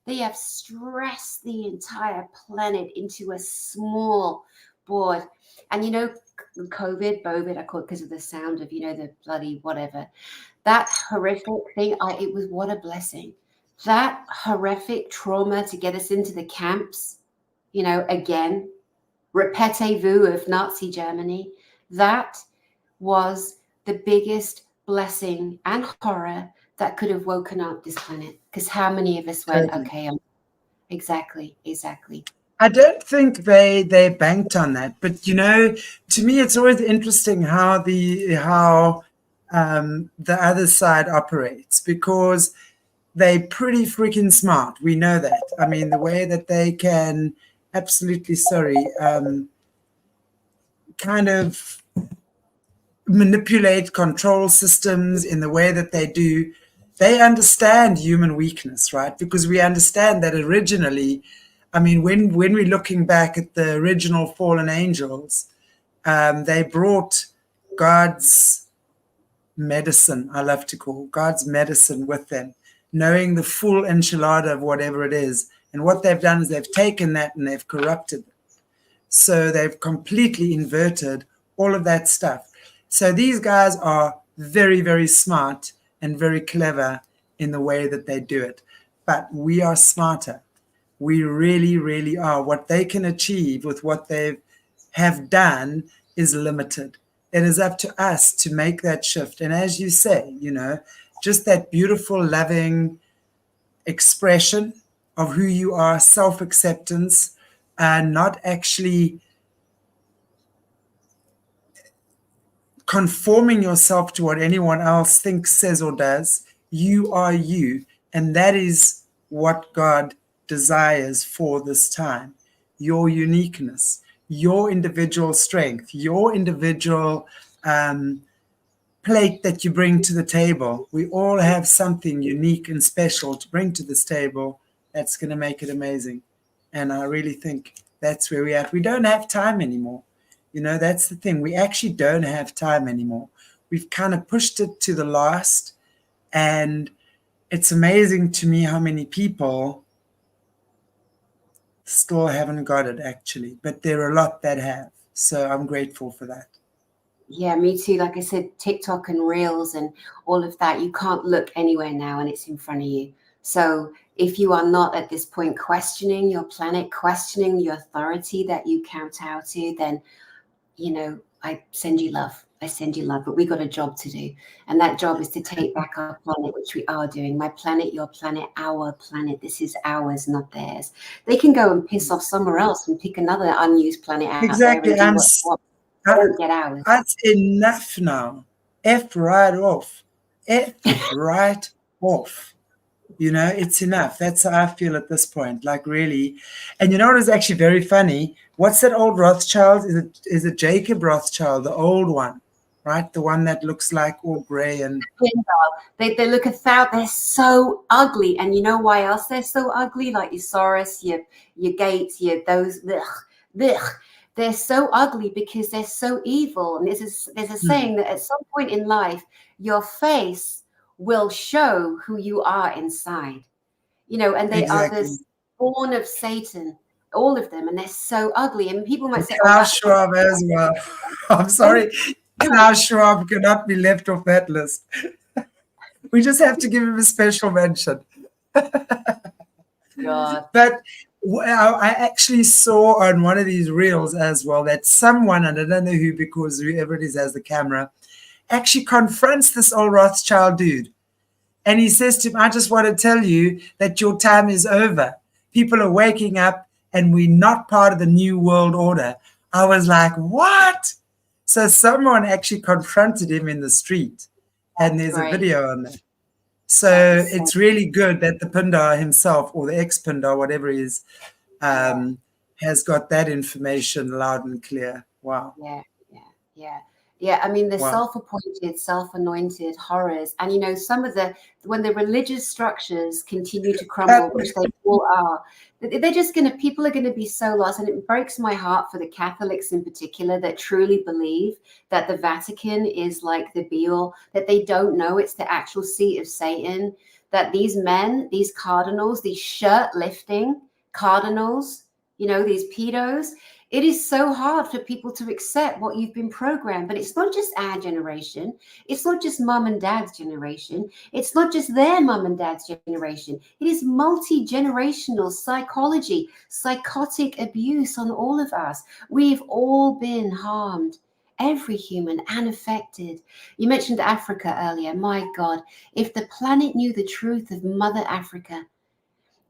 They have stressed the entire planet into a small board. And, you know, COVID, I call it because of the sound of, you know, the bloody whatever. That horrific thing, it was, what a blessing. That horrific trauma to get us into the camps, you know, again, repetez-vous of Nazi Germany, that was the biggest blessing and horror that could have woken up this planet. Because how many of us went, Totally. okay, exactly. I don't think they banked on that, but you know, to me, it's always interesting how the other side operates, because they're pretty freaking smart. We know that. I mean, the way that they can absolutely, kind of manipulate control systems in the way that they do. They understand human weakness, right? Because we understand that originally, I mean, when we're looking back at the original fallen angels, they brought God's medicine, I love to call God's medicine, with them, knowing the full enchilada of whatever it is. And what they've done is they've taken that and they've corrupted it. So they've completely inverted all of that stuff. So these guys are very, very smart and very clever in the way that they do it. But we are smarter. We really, really are. What they can achieve with what they have done is limited. It is up to us to make that shift. And as you say, you know, just that beautiful, loving expression of who you are, self-acceptance, and not actually conforming yourself to what anyone else thinks, says, or does. You are you. And that is what God desires for this time. Your uniqueness, your individual strength, your individual plate that you bring to the table. We all have something unique and special to bring to this table that's going to make it amazing. And I really think that's where we're at. We don't have time anymore. You know, that's the thing. We actually don't have time anymore. We've kind of pushed it to the last. And it's amazing to me how many people still haven't got it, actually. But there are a lot that have. So I'm grateful for that. Yeah, me too. Like I said, TikTok and Reels and all of that, you can't look anywhere now and it's in front of you. So if you are not at this point questioning your planet, questioning the authority that you kowtow to, then, you know, I send you love. I send you love, but we got a job to do. And that job is to take back our planet, which we are doing. My planet, your planet, our planet. This is ours, not theirs. They can go and piss off somewhere else and pick another unused planet out Exactly. there and do what they don't get ours. That's enough now. F right off. F right off. You know, it's enough. That's how I feel at this point. Like, really. And you know what is actually very funny? What's that old Rothschild? Is it Jacob Rothschild, the old one, right? The one that looks like all gray and they look they're so ugly. And you know why else they're so ugly? Like your Soros, your Gates, those they're so ugly because they're so evil. And there's a saying that at some point in life, your face will show who you are inside, you know, and they are the born of Satan, all of them, and they're so ugly. And people might say, Klaus Schwab as well. I'm sorry, Klaus Schwab cannot be left off that list. We just have to give him a special mention. God. But I actually saw on one of these reels as well that someone, and I don't know who, because whoever it is has the camera, actually confronts this old Rothschild dude. And he says to him, I just want to tell you that your time is over. People are waking up and we're not part of the new world order. I was like, what? So someone actually confronted him in the street. And there's a video on that. So it's really good that the Pindar himself, or the ex-Pindar, whatever he is, has got that information loud and clear. Wow. Yeah, I mean, the self-appointed, self-anointed horrors. And, you know, when the religious structures continue to crumble, which they all are, they're just people are going to be so lost. And it breaks my heart for the Catholics in particular that truly believe that the Vatican is like the be-all, that they don't know it's the actual seat of Satan, that these men, these cardinals, these shirt-lifting cardinals, you know, these pedos, it is so hard for people to accept what you've been programmed. But it's not just our generation. It's not just mum and dad's generation. It's not just their mum and dad's generation. It is multi-generational psychology, psychotic abuse on all of us. We've all been harmed, every human, and affected. You mentioned Africa earlier. My God, if the planet knew the truth of Mother Africa,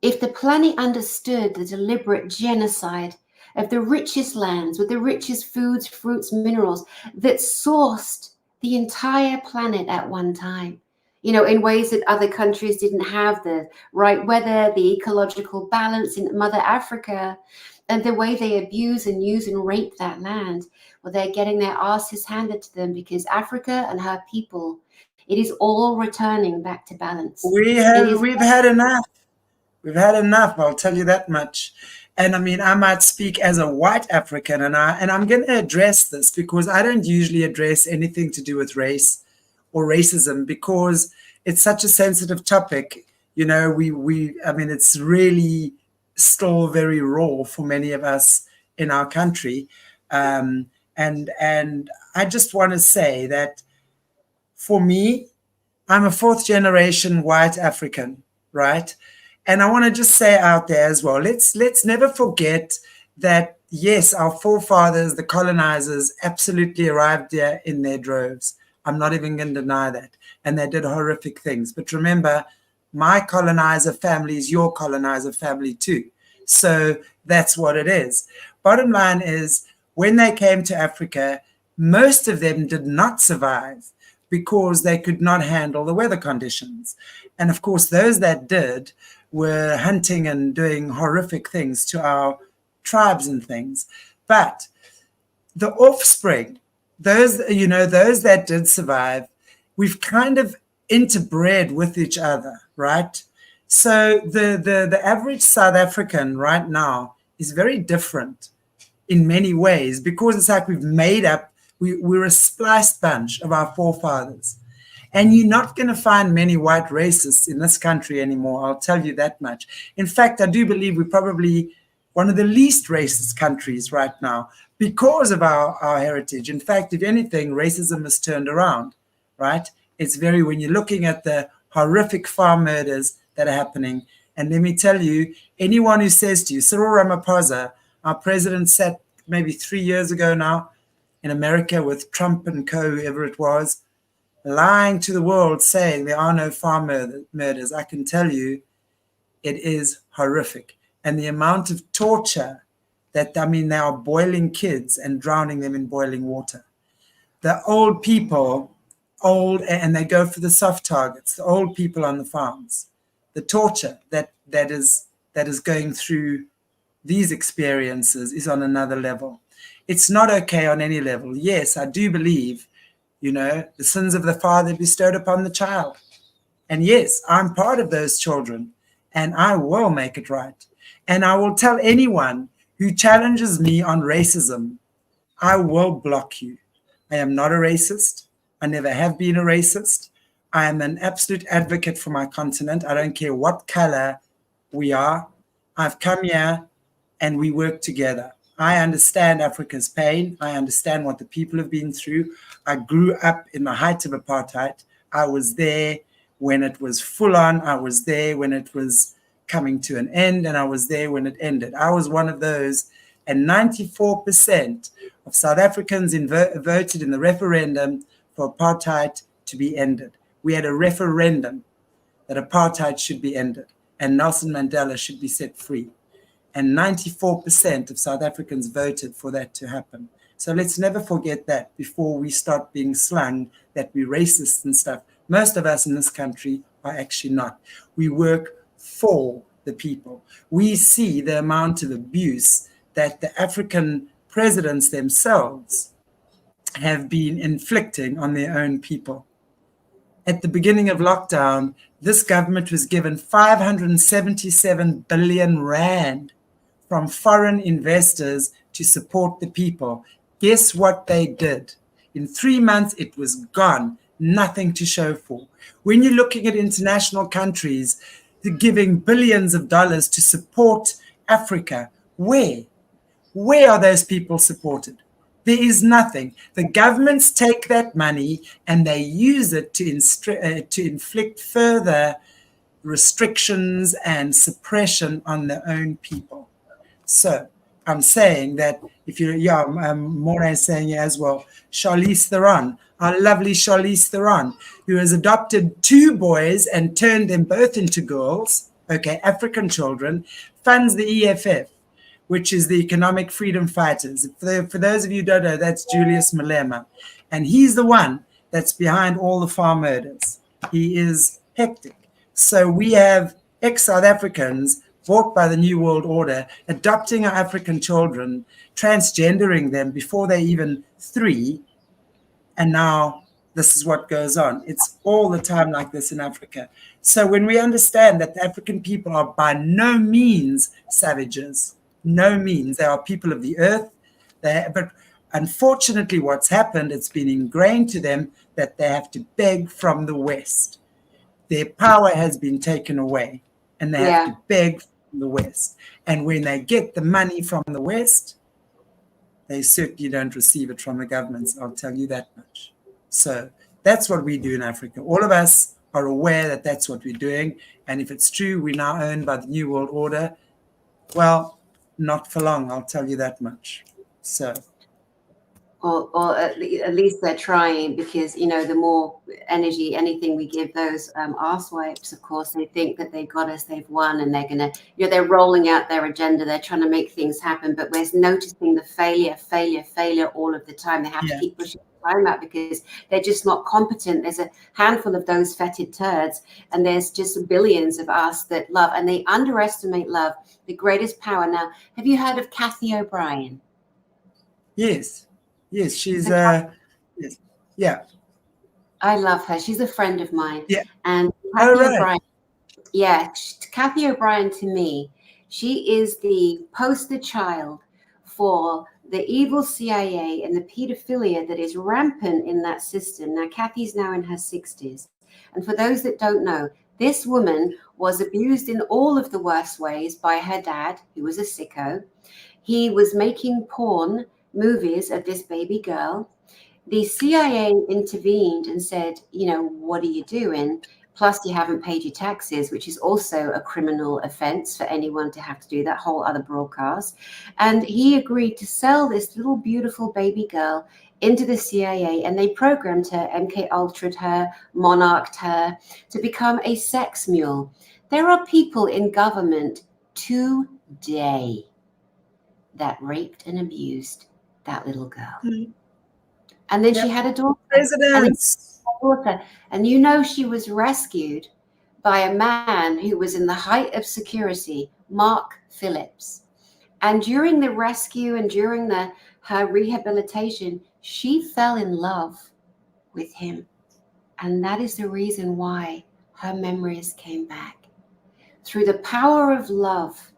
if the planet understood the deliberate genocide of the richest lands with the richest foods, fruits, minerals that sourced the entire planet at one time, you know, in ways that other countries didn't have the right weather, the ecological balance in Mother Africa, and the way they abuse and use and rape that land. Well, they're getting their asses handed to them because Africa and her people, it is all returning back to balance. We've had enough. We've had enough, I'll tell you that much. And I mean, I might speak as a white African, and I'm going to address this because I don't usually address anything to do with race or racism because it's such a sensitive topic. You know, I mean, it's really still very raw for many of us in our country. And I just want to say that for me, I'm a fourth generation white African, right? And I want to just say out there as well, let's never forget that, yes, our forefathers, the colonizers, absolutely arrived there in their droves. I'm not even going to deny that. And they did horrific things. But remember, my colonizer family is your colonizer family too. So that's what it is. Bottom line is, when they came to Africa, most of them did not survive because they could not handle the weather conditions. And of course, those that did were hunting and doing horrific things to our tribes and things. But the offspring, those that did survive, we've kind of interbred with each other, right? So the average South African right now is very different in many ways because it's like we've made up, we're a spliced bunch of our forefathers. And you're not going to find many white racists in this country anymore, I'll tell you that much. In fact, I do believe we're probably one of the least racist countries right now because of our heritage. In fact, if anything, racism has turned around, right? It's when you're looking at the horrific farm murders that are happening. And let me tell you, anyone who says to you, Cyril Ramaphosa, our president sat maybe 3 years ago now in America with Trump and co, whoever it was, lying to the world saying there are no farm murders. I can tell you it is horrific. And the amount of torture they are boiling kids and drowning them in boiling water. The old people, and they go for the soft targets, the old people on the farms, the torture that is going through these experiences is on another level. It's not okay on any level. Yes, I do believe, the sins of the father bestowed upon the child. And yes, I'm part of those children, and I will make it right. And I will tell anyone who challenges me on racism, I will block you. I am not a racist. I never have been a racist. I am an absolute advocate for my continent. I don't care what color we are. I've come here and we work together. I understand Africa's pain. I understand what the people have been through. I grew up in the height of apartheid. I was there when it was full on. I was there when it was coming to an end, and I was there when it ended. I was one of those, and 94% of South Africans voted in the referendum for apartheid to be ended. We had a referendum that apartheid should be ended and Nelson Mandela should be set free. And 94% of South Africans voted for that to happen. So let's never forget that before we start being slung that we're racist and stuff. Most of us in this country are actually not. We work for the people. We see the amount of abuse that the African presidents themselves have been inflicting on their own people. At the beginning of lockdown, this government was given 577 billion rand from foreign investors to support the people. Guess what they did? In 3 months, it was gone. Nothing to show for. When you're looking at international countries, they're giving billions of dollars to support Africa. Where are those people supported? There is nothing. The governments take that money and they use it to inflict further restrictions and suppression on their own people. So I'm saying that if you're, Morné is saying it as well, Charlize Theron, our lovely Charlize Theron, who has adopted 2 boys and turned them both into girls, African children, funds the EFF, which is the Economic Freedom Fighters. For those of you who don't know, that's Julius Malema. And he's the one that's behind all the farm murders. He is hectic. So we have ex-South Africans bought by the New World Order, adopting our African children, transgendering them before they're even 3, and now this is what goes on. It's all the time like this in Africa. So when we understand that the African people are by no means savages, no means, they are people of the earth, but unfortunately what's happened, it's been ingrained to them that they have to beg from the West. Their power has been taken away, and they have to beg from the West. And when they get the money from the West, they certainly don't receive it from the governments, I'll tell you that much. So that's what we do in Africa. All of us are aware that that's what we're doing. And if it's true, we're now owned by the New World Order. Well, not for long, I'll tell you that much. So... Or at least they're trying, because, you know, the more energy, anything we give those arsewipes, of course, they think that they've got us, they've won, and they're going to, you know, they're rolling out their agenda. They're trying to make things happen, but we're noticing the failure all of the time. They have to keep pushing the time out because they're just not competent. There's a handful of those fetid turds, and there's just billions of us that love, and they underestimate love, the greatest power. Now, have you heard of Kathy O'Brien? Yes. Yes, she's yes. Yeah. I love her. She's a friend of mine. Yeah. And Kathy O'Brien, Kathy O'Brien, to me, she is the poster child for the evil CIA and the pedophilia that is rampant in that system. Now, Kathy's now in her 60s. And for those that don't know, this woman was abused in all of the worst ways by her dad, who was a sicko. He was making porn movies of this baby girl. The CIA intervened and said, you know, what are you doing? Plus, you haven't paid your taxes, which is also a criminal offense for anyone to have to do that, whole other broadcast. And he agreed to sell this little beautiful baby girl into the CIA, and they programmed her, MK Ultra'd her, monarched her to become a sex mule. There are people in government today that raped and abused that little girl. And then she had a daughter. And you know, she was rescued by a man who was in the height of security, Mark Phillips. And during the rescue and during her rehabilitation, she fell in love with him. And that is the reason why her memories came back. Through the power of love,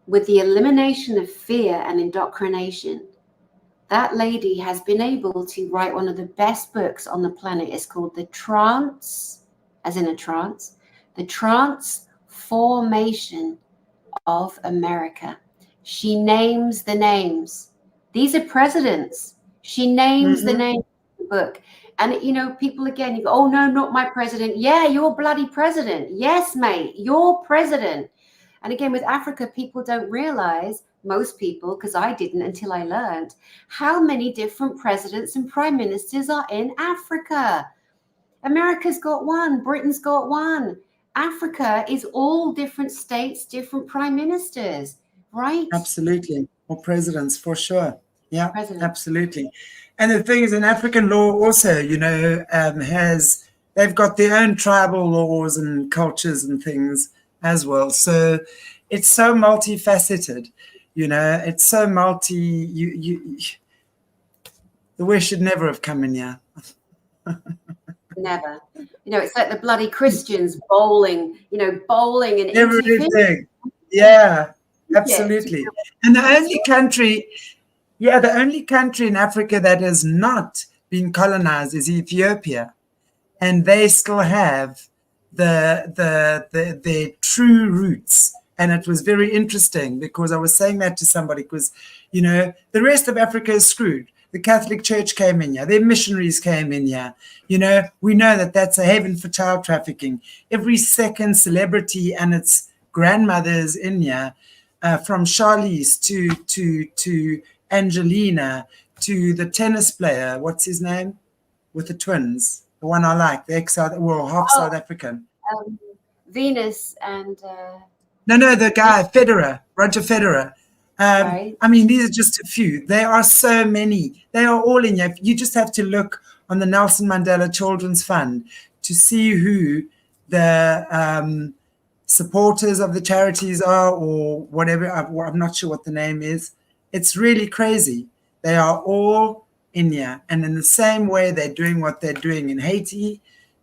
with the elimination of fear and indoctrination, that lady has been able to write one of the best books on the planet. It's called The Trance, as in a trance, The Transformation of America. She names the names. These are presidents. She names the names of the book. And, you know, people again, you go, oh, no, not my president. Yeah, you're bloody president. Yes, mate, you're president. And again, with Africa, people don't realize, most people, because I didn't until I learned, how many different presidents and prime ministers are in Africa. America's got one, Britain's got one. Africa is all different states, different prime ministers, right? Absolutely. Or presidents, for sure. Yeah, absolutely. And the thing is, in African law also, you know, they've got their own tribal laws and cultures and things as well. So it's so multifaceted, you know, it's so the West should never have come in here. Never. You know, it's like the bloody Christians bowling and everything. Yeah, absolutely. And the only country in Africa that has not been colonized is Ethiopia. And they still have their true roots. And it was very interesting because I was saying that to somebody because, you know, the rest of Africa is screwed. The Catholic Church came in here. Their missionaries came in here. You know, we know that that's a haven for child trafficking. Every second celebrity and its grandmothers in here, from Charlize to Angelina to the tennis player, what's his name? With the twins. The one I like, the half South African. Venus and... No, the guy, Federer, Roger Federer. Right. I mean, these are just a few. There are so many. They are all in here. You just have to look on the Nelson Mandela Children's Fund to see who the supporters of the charities are, or whatever. I'm not sure what the name is. It's really crazy. They are all in here. And in the same way they're doing what they're doing in Haiti,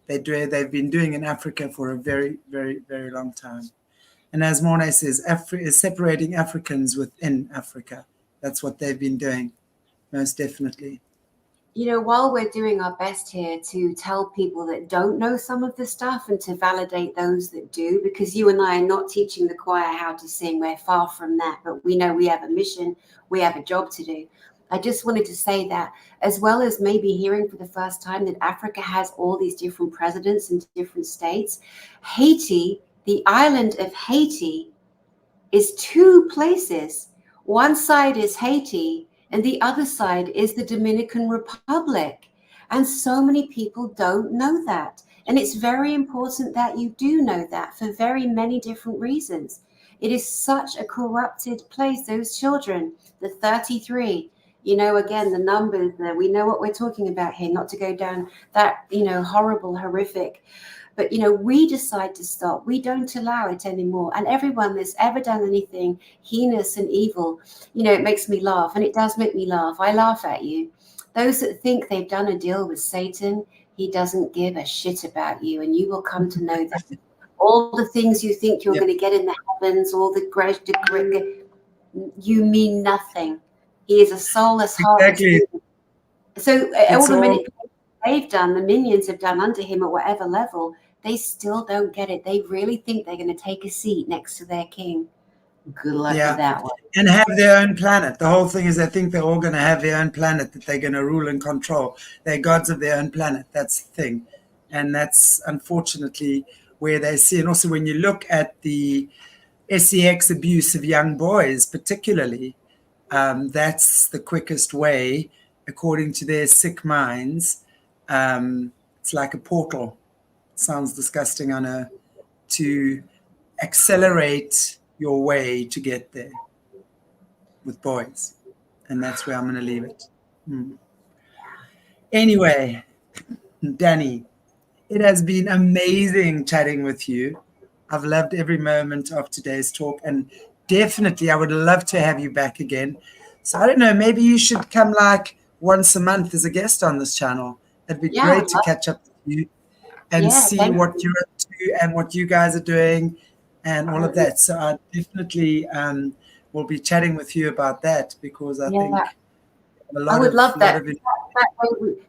they've been doing in Africa for a very, very, very long time. And as Morné says, is separating Africans within Africa. That's what they've been doing, most definitely. You know, while we're doing our best here to tell people that don't know some of the stuff and to validate those that do, because you and I are not teaching the choir how to sing, we're far from that, but we know we have a mission, we have a job to do. I just wanted to say that, as well as maybe hearing for the first time that Africa has all these different presidents in different states, Haiti, the island of Haiti, is two places. One side is Haiti, and the other side is the Dominican Republic. And so many people don't know that. And it's very important that you do know that for very many different reasons. It is such a corrupted place, those children, the 33, you know, again, the numbers, we know what we're talking about here, not to go down that, you know, horrible, horrific. But, you know, we decide to stop. We don't allow it anymore. And everyone that's ever done anything heinous and evil, you know, it makes me laugh. And it does make me laugh. I laugh at you. Those that think they've done a deal with Satan, he doesn't give a shit about you. And you will come to know that. All the things you think you're going to get in the heavens, all the great, you mean nothing. He is a soulless heart. Exactly. So all the manipulation they've done, the minions have done under him at whatever level, they still don't get it. They really think they're going to take a seat next to their king. Good luck with that one. And have their own planet. The whole thing is they think they're all going to have their own planet that they're going to rule and control. They're gods of their own planet. That's the thing. And that's unfortunately where they see. And also when you look at the sex abuse of young boys particularly, that's the quickest way, according to their sick minds. It's like a portal. Sounds disgusting, I know, to accelerate your way to get there with boys. And that's where I'm going to leave it. Anyway, Dani, it has been amazing chatting with you. I've loved every moment of today's talk, and definitely I would love to have you back again. So I don't know, maybe you should come like once a month as a guest on this channel. It'd be great to catch up with you and see what you're up to and what you guys are doing and all of that. So I definitely will be chatting with you about that, because I think I would love that.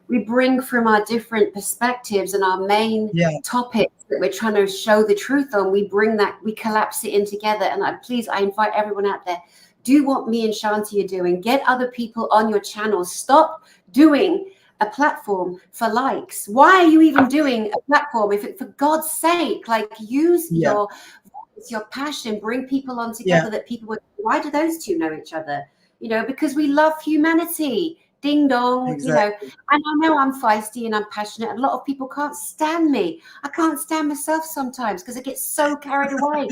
We bring from our different perspectives and our main topics that we're trying to show the truth on. We bring that, we collapse it in together. And I invite everyone out there, do what me and Shanti are doing. Get other people on your channel. Stop doing a platform for likes. Why are you even doing a platform? For God's sake, like use your passion, bring people on together that people would. Why do those two know each other? You know, because we love humanity. Ding dong, you know. And I know I'm feisty and I'm passionate. And a lot of people can't stand me. I can't stand myself sometimes because I get so carried away.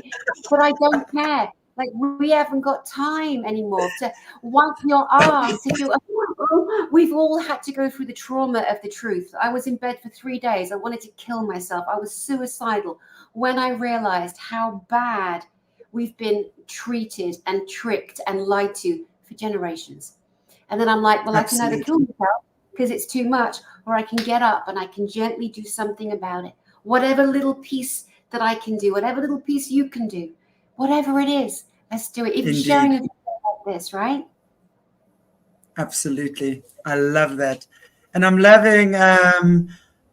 But I don't care. Like, we haven't got time anymore to wipe your ass. We've all had to go through the trauma of the truth. I was in bed for 3 days. I wanted to kill myself. I was suicidal when I realized how bad we've been treated and tricked and lied to for generations. And then I'm like, well, I can either kill myself because it's too much, or I can get up and I can gently do something about it. Whatever little piece that I can do, whatever little piece you can do, whatever it is, let's do it. Even sharing a video like this, right? Absolutely. I love that. And I'm loving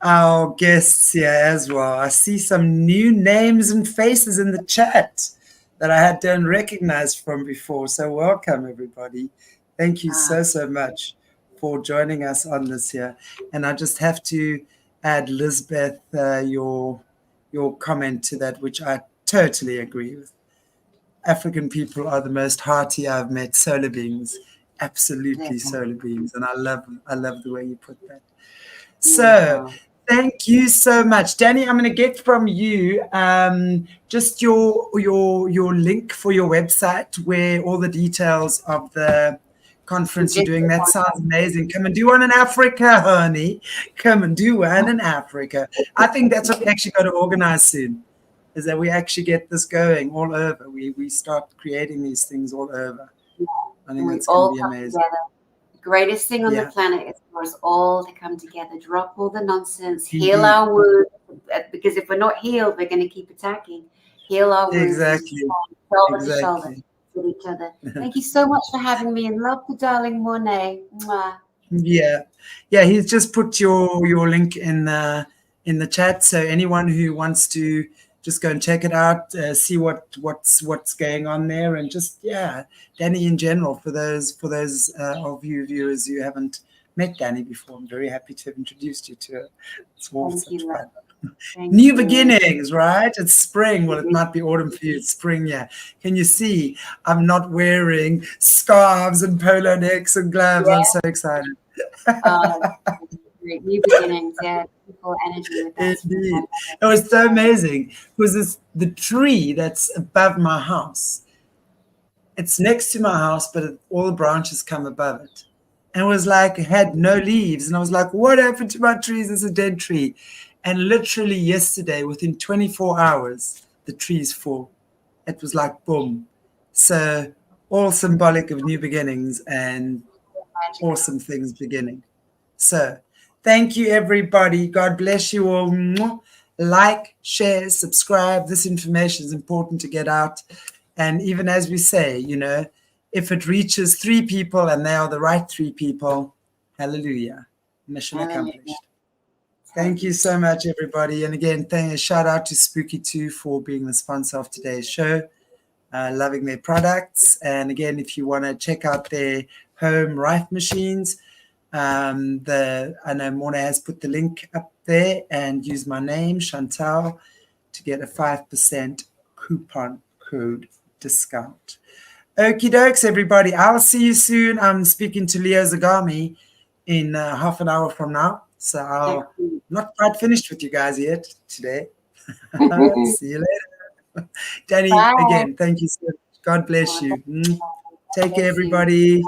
our guests here as well. I see some new names and faces in the chat that I don't recognize from before. So welcome, everybody. Thank you so much for joining us on this here. And I just have to add, Lisbeth, your comment to that, which I totally agree with. African people are the most hearty I've met, solar beings, absolutely solar beings. And I love the way you put that. So Thank you so much, Dani. I'm going to get from you just your link for your website where all the details of the conference you're doing. That sounds amazing. Come and do one in Africa, honey. Come and do one in Africa. I think that's what we actually got to organize soon, is that we actually get this going all over. We start creating these things all over. I think that's going to be amazing. Together. The greatest thing on the planet is for us all to come together, drop all the nonsense, heal our wounds, because if we're not healed, we're going to keep attacking. Heal our wounds. Exactly. Shoulder to shoulder with each other. Thank you so much for having me, and love to darling Morné. Mwah. Yeah, he's just put your link in the chat, so anyone who wants to just go and check it out, see what's going on there, and just Dani in general. For those of you viewers who haven't met Dani before, I'm very happy to have introduced you to her. It's all such fun. New beginnings, right? It's spring. Well, it might be autumn for you. It's spring, yeah. Can you see? I'm not wearing scarves and polo necks and gloves. Yeah. I'm so excited. New beginnings, people energy with that. Indeed. It was so amazing because the tree that's above my house, it's next to my house, but all the branches come above it. And it was like, it had no leaves. And I was like, what happened to my trees? It's a dead tree. And literally yesterday, within 24 hours, the trees fall. It was like, boom. So all symbolic of new beginnings and awesome things beginning. So thank you, everybody. God bless you all. Like, share, subscribe. This information is important to get out. And even as we say, if it reaches 3 people and they are the right 3 people, hallelujah. Mission accomplished. Thank you so much, everybody. And again, a shout out to Spooky 2 for being the sponsor of today's show. Loving their products. And again, if you want to check out their home rife machines, I know Morné has put the link up there, and use my name, Chantelle, to get a 5% coupon code discount. Okie dokes, everybody. I'll see you soon. I'm speaking to Leo Zagami in half an hour from now. So I'm not quite finished with you guys yet today. See you later. Dani, again, thank you so much. God bless you. Take care, everybody.